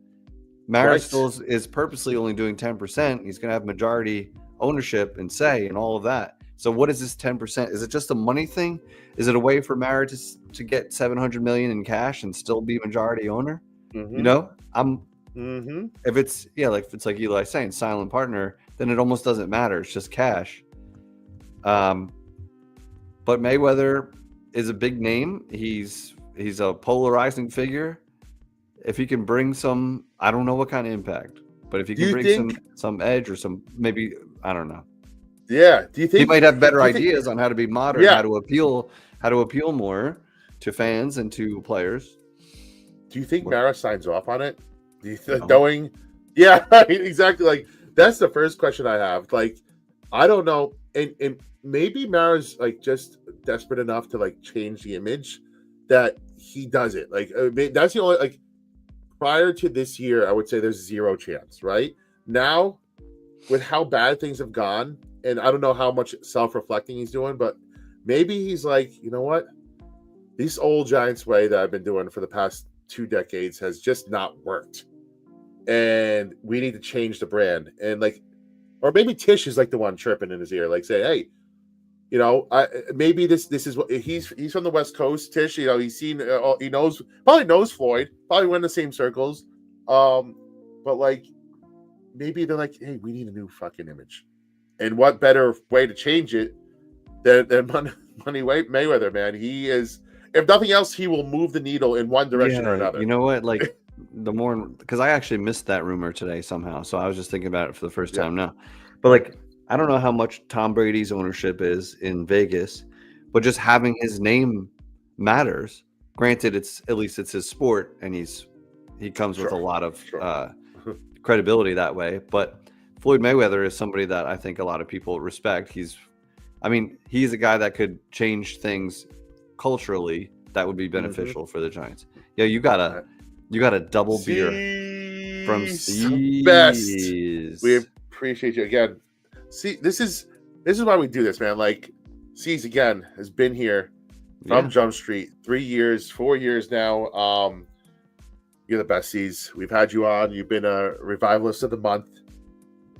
Mara still is purposely only doing 10%. He's going to have majority ownership and say and all of that. So what is this 10%? Is it just a money thing? Is it a way for Mara to get $700 million in cash and still be majority owner? Mm-hmm. You know, Mm-hmm. if it's like Eli saying silent partner, then it almost doesn't matter. It's just cash. But Mayweather is a big name. He's a polarizing figure. If he can bring some, I don't know what kind of impact, but if he can bring some edge or some, maybe, I don't know. Yeah. Do you think he might have better ideas on how to be modern, Yeah. how to appeal more to fans and to players? Do you think Mara signs off on it? Do you No. knowing? Yeah, exactly. Like that's the first question I have. Like, I don't know, and maybe Mara's like just desperate enough to like change the image that he does it. Like that's the only like. Prior to this year, I would say there's zero chance. Right now, with how bad things have gone, and I don't know how much self-reflecting he's doing, but maybe he's like, you know what? This old Giants way that I've been doing for the past 2 decades has just not worked. And we need to change the brand. And like, or maybe Tish is like the one chirping in his ear, like say, hey, you know, maybe this is what he's from the West Coast. Tish, you know, he's seen, he probably knows Floyd, probably went in the same circles. But like, maybe they're like, hey, we need a new fucking image. And what better way to change it than Money Mayweather, man? He is, if nothing else, he will move the needle in one direction or another. You know what? Like the more, because I actually missed that rumor today somehow. So I was just thinking about it for the first time now. But like, I don't know how much Tom Brady's ownership is in Vegas, but just having his name matters. Granted, it's his sport, and he comes with a lot of credibility that way. But Floyd Mayweather is somebody that I think a lot of people respect. He's a guy that could change things culturally that would be beneficial for the Giants. Yeah, you got a double beer from C's. Best. We appreciate you again. See, this is why we do this, man. Like, C's again has been here from Jump Street 3 years, 4 years now. You're the best, C's. We've had you on. You've been a revivalist of the month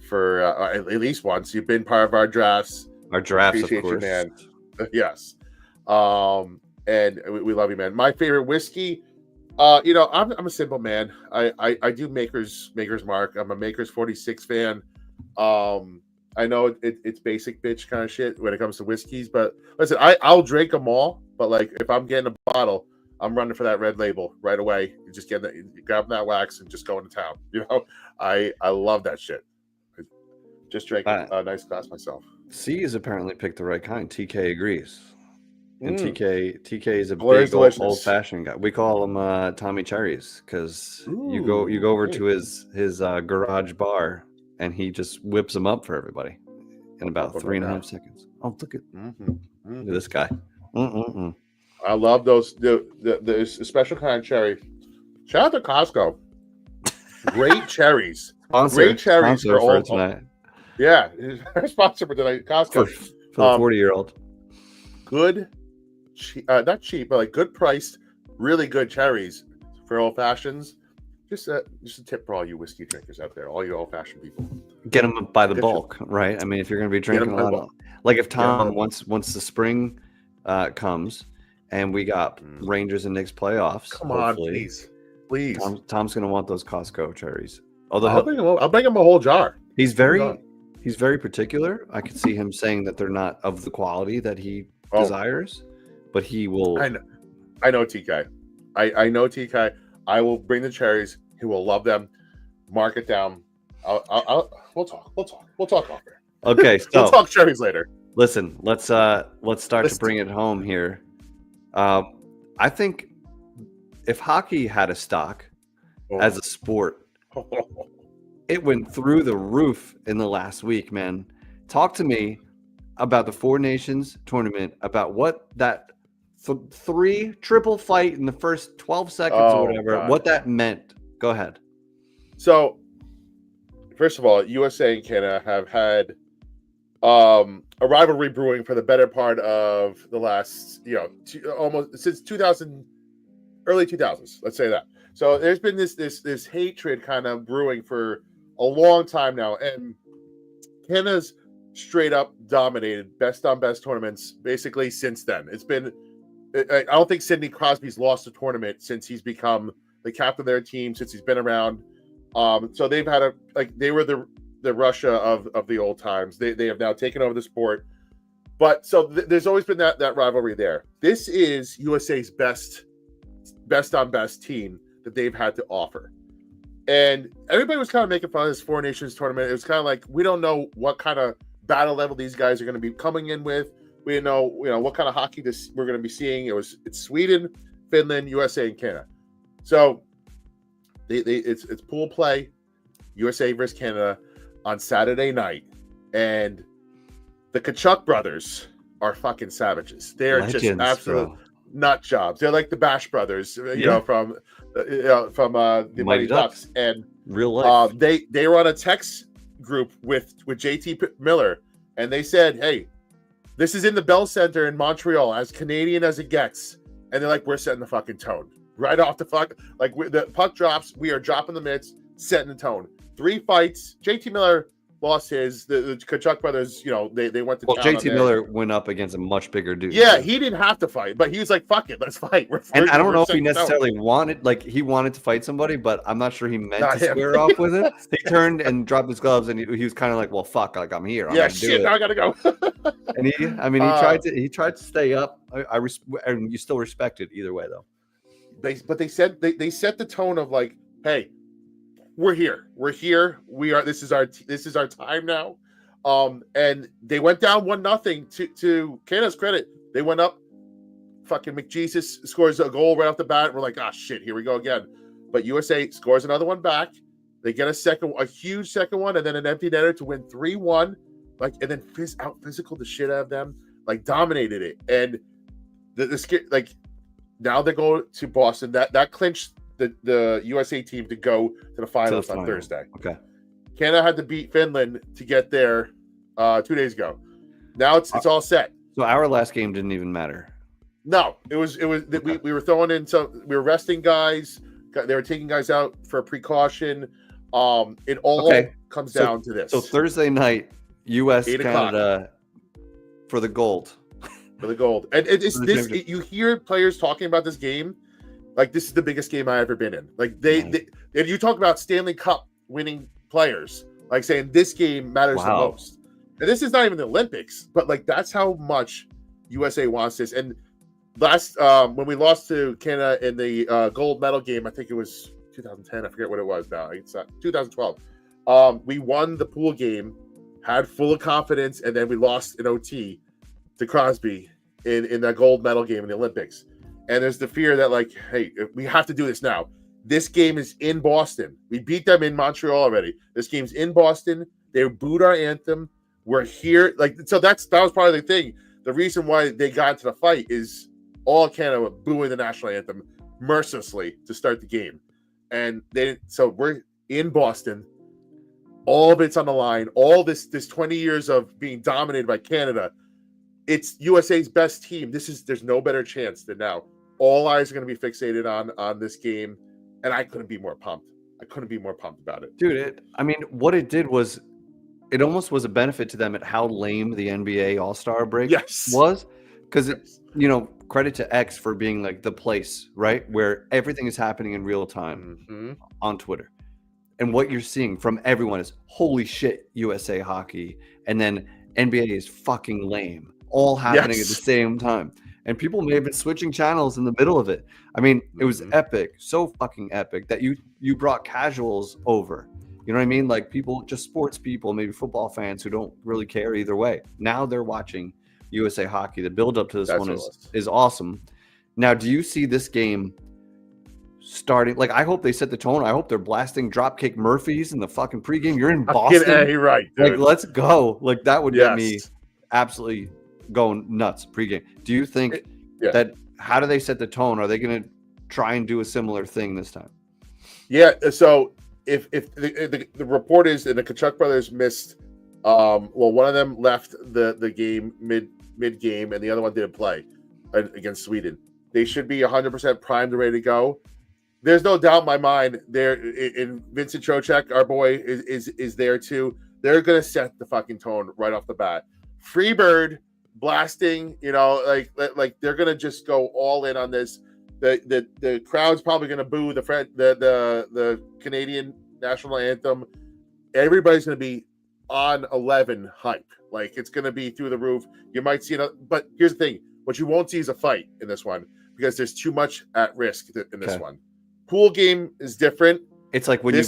for at least once. You've been part of our drafts. Of course, you, man. Yes. And we love you, man. My favorite whiskey. You know, I'm a simple man. I do Maker's Mark. I'm a Maker's 46 fan. I know it's basic bitch kind of shit when it comes to whiskeys, but listen, I'll drink them all. But like, if I'm getting a bottle, I'm running for that red label right away. You just grab that wax and just go into town. You know, I love that shit. I just drank a nice glass myself. C has apparently picked the right kind. TK agrees. And TK is a Glorious big old fashioned guy. We call him Tommy Cherries because you go over to his garage bar and he just whips them up for everybody in about 3.5 seconds. Oh, look at this guy. I love those the special kind of cherry. Shout out to Costco. Great cherries. Great cherries for old tonight. Yeah, our sponsor for tonight, Costco. For the 40-year-old. Good, not cheap, but like good priced, really good cherries for old fashions. Just a tip for all you whiskey drinkers out there, all you old fashioned people. Get them by the bulk, right? I mean, if you're going to be drinking a lot of, like if Tom once the spring comes and we got Rangers and Knicks playoffs, come on, please. Tom's going to want those Costco cherries. Although I'll bring him a whole jar. He's very particular. I could see him saying that they're not of the quality that he desires, but he will. I know TK. I know TK. I will bring the cherries. He will love them. Mark it down. We'll talk off there. Okay, so we'll talk cherries later. Listen, let's start to bring it home here. I think if hockey had a stock as a sport, it went through the roof in the last week, man. Talk to me about the Four Nations tournament, about what that triple fight in the first 12 seconds or whatever, what that meant. Go ahead. So, first of all, USA and Canada have had a rivalry brewing for the better part of the last, almost since early 2000s. Let's say that. So there's been this hatred kind of brewing for a long time now, and Canada's straight up dominated, best on best tournaments basically since then. It's been, I don't think Sidney Crosby's lost a tournament since he's become the captain of their team, since he's been around. So they've had they were the Russia of the old times. They have now taken over the sport. But so there's always been that rivalry there. This is USA's best on best team that they've had to offer. And everybody was kind of making fun of this Four Nations tournament. It was kind of like, we don't know what kind of battle level these guys are going to be coming in with. We didn't know, what kind of hockey we're going to be seeing. It's Sweden, Finland, USA, and Canada. So it's pool play, USA versus Canada on Saturday night, and the Kachuk brothers are fucking savages. They're just absolute nut jobs. They're like the Bash brothers, from the Mighty Ducks. And real life. They were on a text group with JT Miller, and they said, "Hey, this is in the Bell Center in Montreal, as Canadian as it gets." And they're like, "We're setting the fucking tone right off the fuck. Like, the puck drops, we are dropping the mitts, setting the tone. 3 fights. JT Miller lost his. The Kachuk brothers, they went to town. JT Miller went up against a much bigger dude. Yeah, he didn't have to fight, but he was like, "Fuck it, let's fight." And I don't know if he necessarily wanted to fight somebody, but I'm not sure he meant to square off with it. He turned and dropped his gloves, and he was kind of like, "Well, fuck, like, I'm here. Yeah, shit, now I gotta go." And he tried to stay up. And you still respect it either way, though. But they said they set the tone of like, "Hey, we're here. We are. This is our time now." And they went down 1-0 to Canada's credit. They went up. Fucking McJesus scores a goal right off the bat. We're like, "Ah, shit, here we go again." But USA scores another one back. They get a huge second one, and then an empty netter to win 3-1. And then physical the shit out of them, dominated it. And now they go to Boston. That clinched the USA team to go to the finals on Thursday. Okay. Canada had to beat Finland to get there 2 days ago. Now it's all set. So our last game didn't even matter. No, it was. Okay. We were throwing in we were resting guys. They were taking guys out for precaution. It all comes down to this. So Thursday night, US Canada for the gold. For the gold. And you hear players talking about this game like this is the biggest game I've ever been in. And you talk about Stanley Cup winning players, saying this game matters the most. And this is not even the Olympics, but that's how much USA wants this. And last when we lost to Canada in the gold medal game, I think it was 2010. I forget what it was now. It's 2012. We won the pool game, had full of confidence, and then we lost in OT to Crosby in that gold medal game in the Olympics. And there's the fear that hey, we have to do this now. This game is in Boston. We beat them in Montreal already. This game's in Boston. They booed our anthem. We're here. So that was part of the thing. The reason why they got into the fight is all Canada booing the national anthem mercilessly to start the game. And so we're in Boston. All of it's on the line. All this 20 years of being dominated by Canada. It's USA's best team. There's no better chance than now. All eyes are going to be fixated on this game, and I couldn't be more pumped. About it, dude. What it did was, it almost was a benefit to them at how lame the NBA All-Star break was, because credit to X for being the place, right, where everything is happening in real time on Twitter, and what you're seeing from everyone is holy shit, USA hockey, and then NBA is fucking lame, all happening at the same time. And people may have been switching channels in the middle of it. It was epic, so fucking epic that you brought casuals over. You know what I mean? People, just sports people, maybe football fans who don't really care either way. Now they're watching USA hockey. The build up to this one is awesome. Now, do you see this game starting? I hope they set the tone. I hope they're blasting Dropkick Murphys in the fucking pregame. You're in Boston. You're right, dude. Let's go. That would get me absolutely going nuts pregame. Do you think that, how do they set the tone? Are they going to try and do a similar thing this time? Yeah. So if the report is that the Kachuk brothers missed, one of them left the game mid game, and the other one didn't play against Sweden. They should be 100% primed and ready to go. There's no doubt in my mind. There, in Vincent Trocheck, our boy, is there too. they're gonna set the fucking tone right off the bat. Freebird blasting, like they're gonna just go all in on this. The crowd's probably gonna boo the Canadian national anthem. Everybody's gonna be on 11 hype. Like it's gonna be through the roof. You might see another, but here's the thing: what you won't see is a fight in this one because there's too much at risk in this one. Pool game is different. It's like when you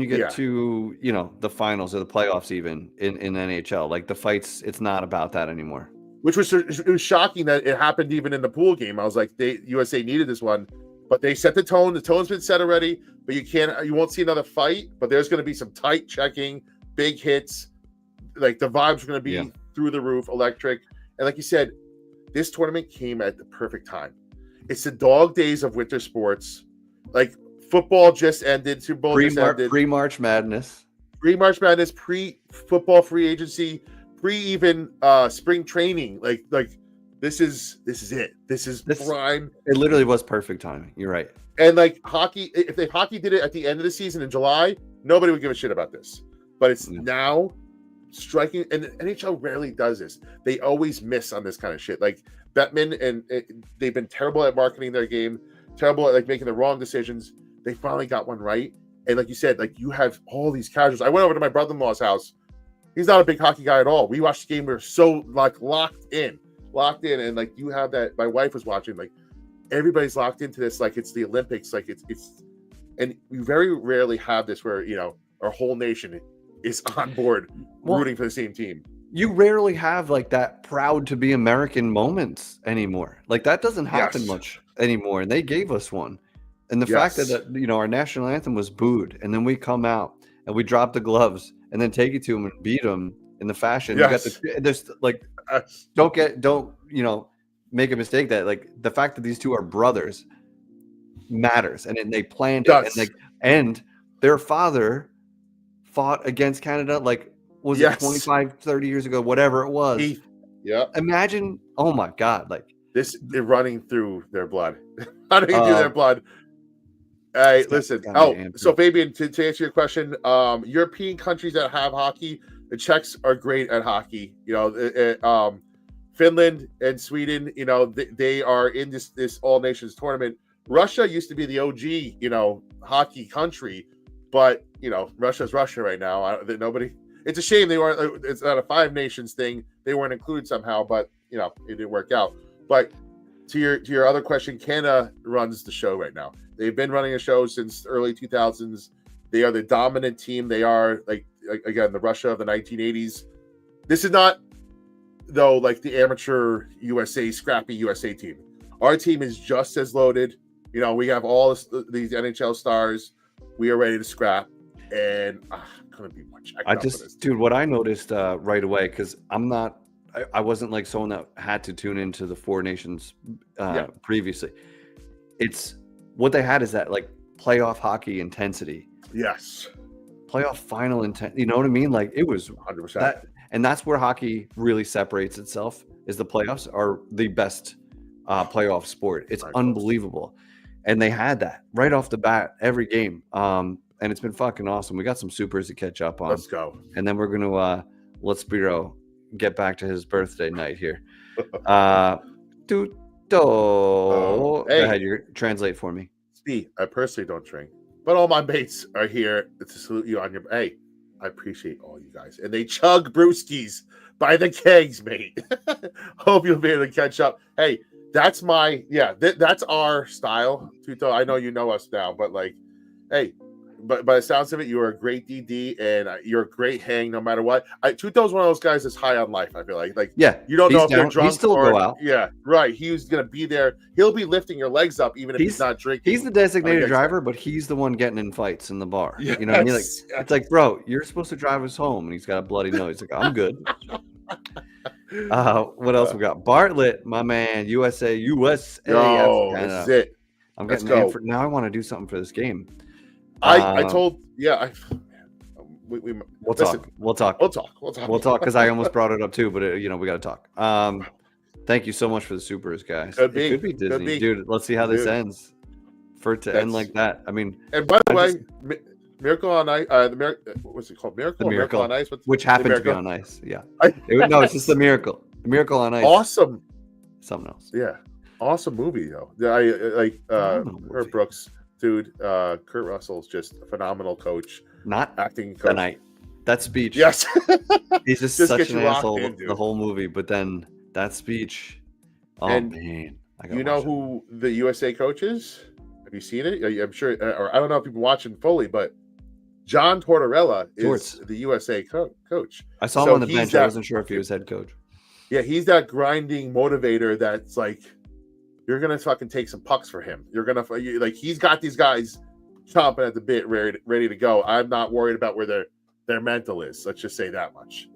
get to the finals or the playoffs, even in NHL. Like the fights, it's not about that anymore. It was shocking that it happened even in the pool game. I was like, USA needed this one, but they set the tone. The tone's been set already, but you won't see another fight. But there's going to be some tight checking, big hits. Like the vibes are going to be through the roof, electric. And like you said, this tournament came at the perfect time. It's the dog days of winter sports. Like football just ended. Super Bowl just ended. Pre-March Madness. Pre-March Madness, pre-football free agency, pre-even spring training. Like this is it. This is prime. It literally was perfect timing. You're right. And like hockey, if hockey did it at the end of the season in July, nobody would give a shit about this. But it's now striking, and the NHL rarely does this. They always miss on this kind of shit. Like Bettman they've been terrible at marketing their game, terrible at like making the wrong decisions. They finally got one right. And like you said, like you have all these casuals. I went over to my brother-in-law's house. He's not a big hockey guy at all. We watched the game. We were so like locked in, and like you have that. My wife was watching. Like everybody's locked into this. Like it's the Olympics. Like it's, and we very rarely have this where our whole nation is on board rooting for the same team. You rarely have like that proud to be American moments anymore. Like that doesn't happen much anymore. And they gave us one. And the fact that our national anthem was booed, and then we come out and we drop the gloves and then take it to them and beat them in the fashion. Yes. You got there's like don't make a mistake that like the fact that these two are brothers matters, and they planned it, and their father fought against Canada like it 25, 30 years ago, whatever it was. Imagine, oh my God, like this is running through their blood. Running through their blood. Hey, listen. So Fabian, to answer your question, European countries that have hockey, the Czechs are great at hockey. Finland and Sweden, they are in this all nations tournament. Russia used to be the OG, hockey country, but Russia's Russia right now. It's a shame they weren't. It's not a 5 nations thing. They weren't included somehow, but it didn't work out. But to your other question, Canada runs the show right now. They've been running a show since early 2000s. They are the dominant team. They are like again the Russia of the 1980s. This is not though like the amateur USA scrappy USA team. Our team is just as loaded. We have all these NHL stars. We are ready to scrap, and couldn't be much. Dude, what I noticed right away, because I wasn't like someone that had to tune into the 4 nations previously. It's what they had is that like playoff hockey intensity. Yes. Playoff final intent. You know what I mean? Like it was 100%. That, and that's where hockey really separates itself. Is the playoffs are the best playoff sport. It's unbelievable, and they had that right off the bat every game. And it's been fucking awesome. We got some supers to catch up on. Let's go. And then we're gonna let Spiro get back to his birthday night here. Hey. Go ahead, you translate for me. Steve, I personally don't drink, but all my mates are here to salute you on your. Hey, I appreciate all you guys, and they chug brewskis by the kegs, mate. Hope you'll be able to catch up. Hey, that's that's our style, Tuto. I know you know us now, but like, hey. But by the sounds of it, you are a great DD, and you're a great hang no matter what. Tuto's one of those guys that's high on life, I feel like. You don't know if they're drunk. He still go out. Yeah, right. He's going to be there. He'll be lifting your legs up even if he's not drinking. He's the designated driver, but he's the one getting in fights in the bar. Yes. You know what I mean? Like, it's like, bro, you're supposed to drive us home, and he's got a bloody nose. He's like, I'm good. What else we got? Bartlett, my man, USA. This is it. I'm getting amped now. I want to do something for this game. We'll talk. We'll talk because I almost brought it up too, but we got to talk. Thank you so much for the supers, guys. It could be Disney, dude. Let's see how this ends. For it to end like that, I mean. And by the way, Miracle on Ice. What's it called? Miracle. The Miracle on Ice. Which happened to be on ice. Yeah. No, it's just the Miracle. The Miracle on Ice. Awesome. Something else. Yeah. Awesome movie though. I like Herb Brooks, dude. Kurt Russell's just a phenomenal coach. Not acting coach. Tonight. That speech. Yes. He's just such an asshole the whole movie. But then that speech. Oh man. You know who the USA coach is? Have you seen it? I'm sure, or I don't know if you've been watching fully, but John Tortorella is the USA coach. I saw him on the bench. I wasn't sure if he was head coach. Yeah, he's that grinding motivator that's like, you're gonna fucking take some pucks for him. You're gonna like, he's got these guys chomping at the bit, ready to go. I'm not worried about where their mental is. Let's just say that much.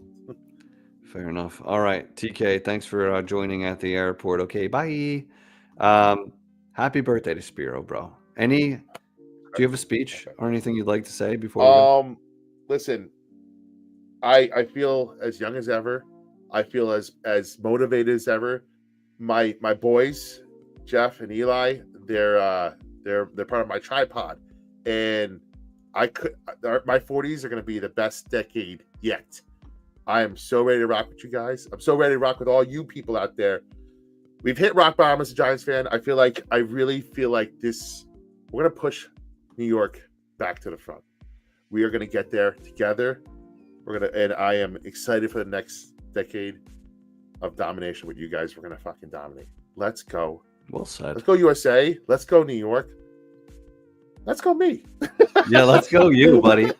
Fair enough. All right, TK, thanks for joining at the airport. Okay, bye. Happy birthday to Spiro, bro. Do you have a speech or anything you'd like to say before we go? Listen, I feel as young as ever. I feel as motivated as ever. My boys, Jeff and Eli, they're part of my tripod, and my 40s are going to be the best decade yet. I am so ready to rock with you guys. I'm so ready to rock with all you people out there. We've hit rock bottom as a Giants fan. I really feel like we're going to push New York back to the front. We are going to get there together. And I am excited for the next decade of domination with you guys. We're going to fucking dominate. Let's go. Well said. Let's go USA. Let's go New York. Let's go me. Yeah, let's go you, buddy.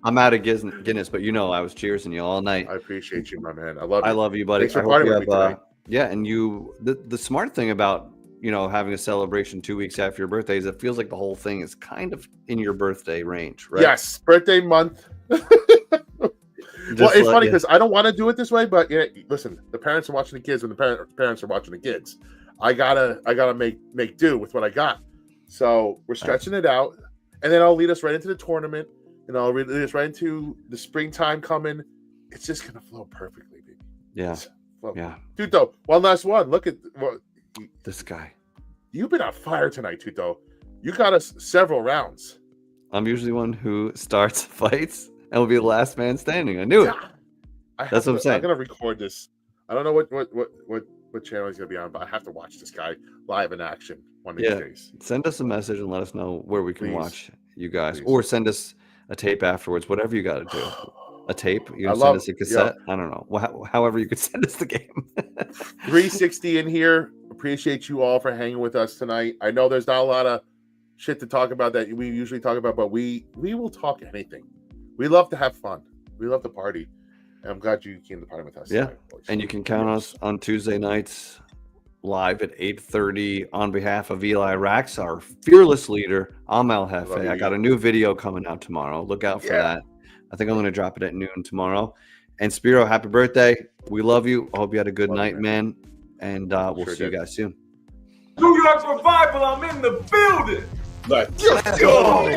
I'm out of Guinness, but I was cheersing you all night. I appreciate you, my man. I love you. I love you, buddy. Thanks for partying with me tonight. Yeah, and the smart thing about having a celebration 2 weeks after your birthday is it feels like the whole thing is kind of in your birthday range, right? Yes, birthday month. Well, it's funny because I don't want to do it this way, but listen, the parents are watching the kids, and the parents are watching the kids. I gotta make do with what I got. So we're stretching it out, and then I'll lead us right into the tournament, and I'll lead us right into the springtime coming. It's just gonna flow perfectly, baby. Yeah. Yeah. Tuto, one last one. Look at this guy. You've been on fire tonight, Tuto. You got us several rounds. I'm usually one who starts fights and will be the last man standing. I knew it. That's what I'm saying. I'm gonna record this. I don't know what channel he's gonna be on, but I have to watch this guy live in action one of these days. Send us a message and let us know where we can watch you guys, Please. or send us a tape afterwards. Whatever you got to do. A tape? You send us a cassette? I don't know. However you could send us the game. 360 in here. Appreciate you all for hanging with us tonight. I know there's not a lot of shit to talk about that we usually talk about, but we will talk anything. We love to have fun. We love to party. And I'm glad you came to party with us. Yeah. Tonight, and you can count us on Tuesday nights live at 8:30 on behalf of Eli Rax, our fearless leader. I'm El Jefe. I got a new video coming out tomorrow. Look out for that. I think I'm going to drop it at noon tomorrow. And Spiro, happy birthday. We love you. I hope you had a good night, man. And we'll see you guys soon. New York Revival, I'm in the building. Let's go.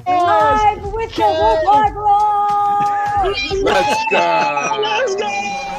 Live with the Wolf Hard Rock! Let's go. Let's go.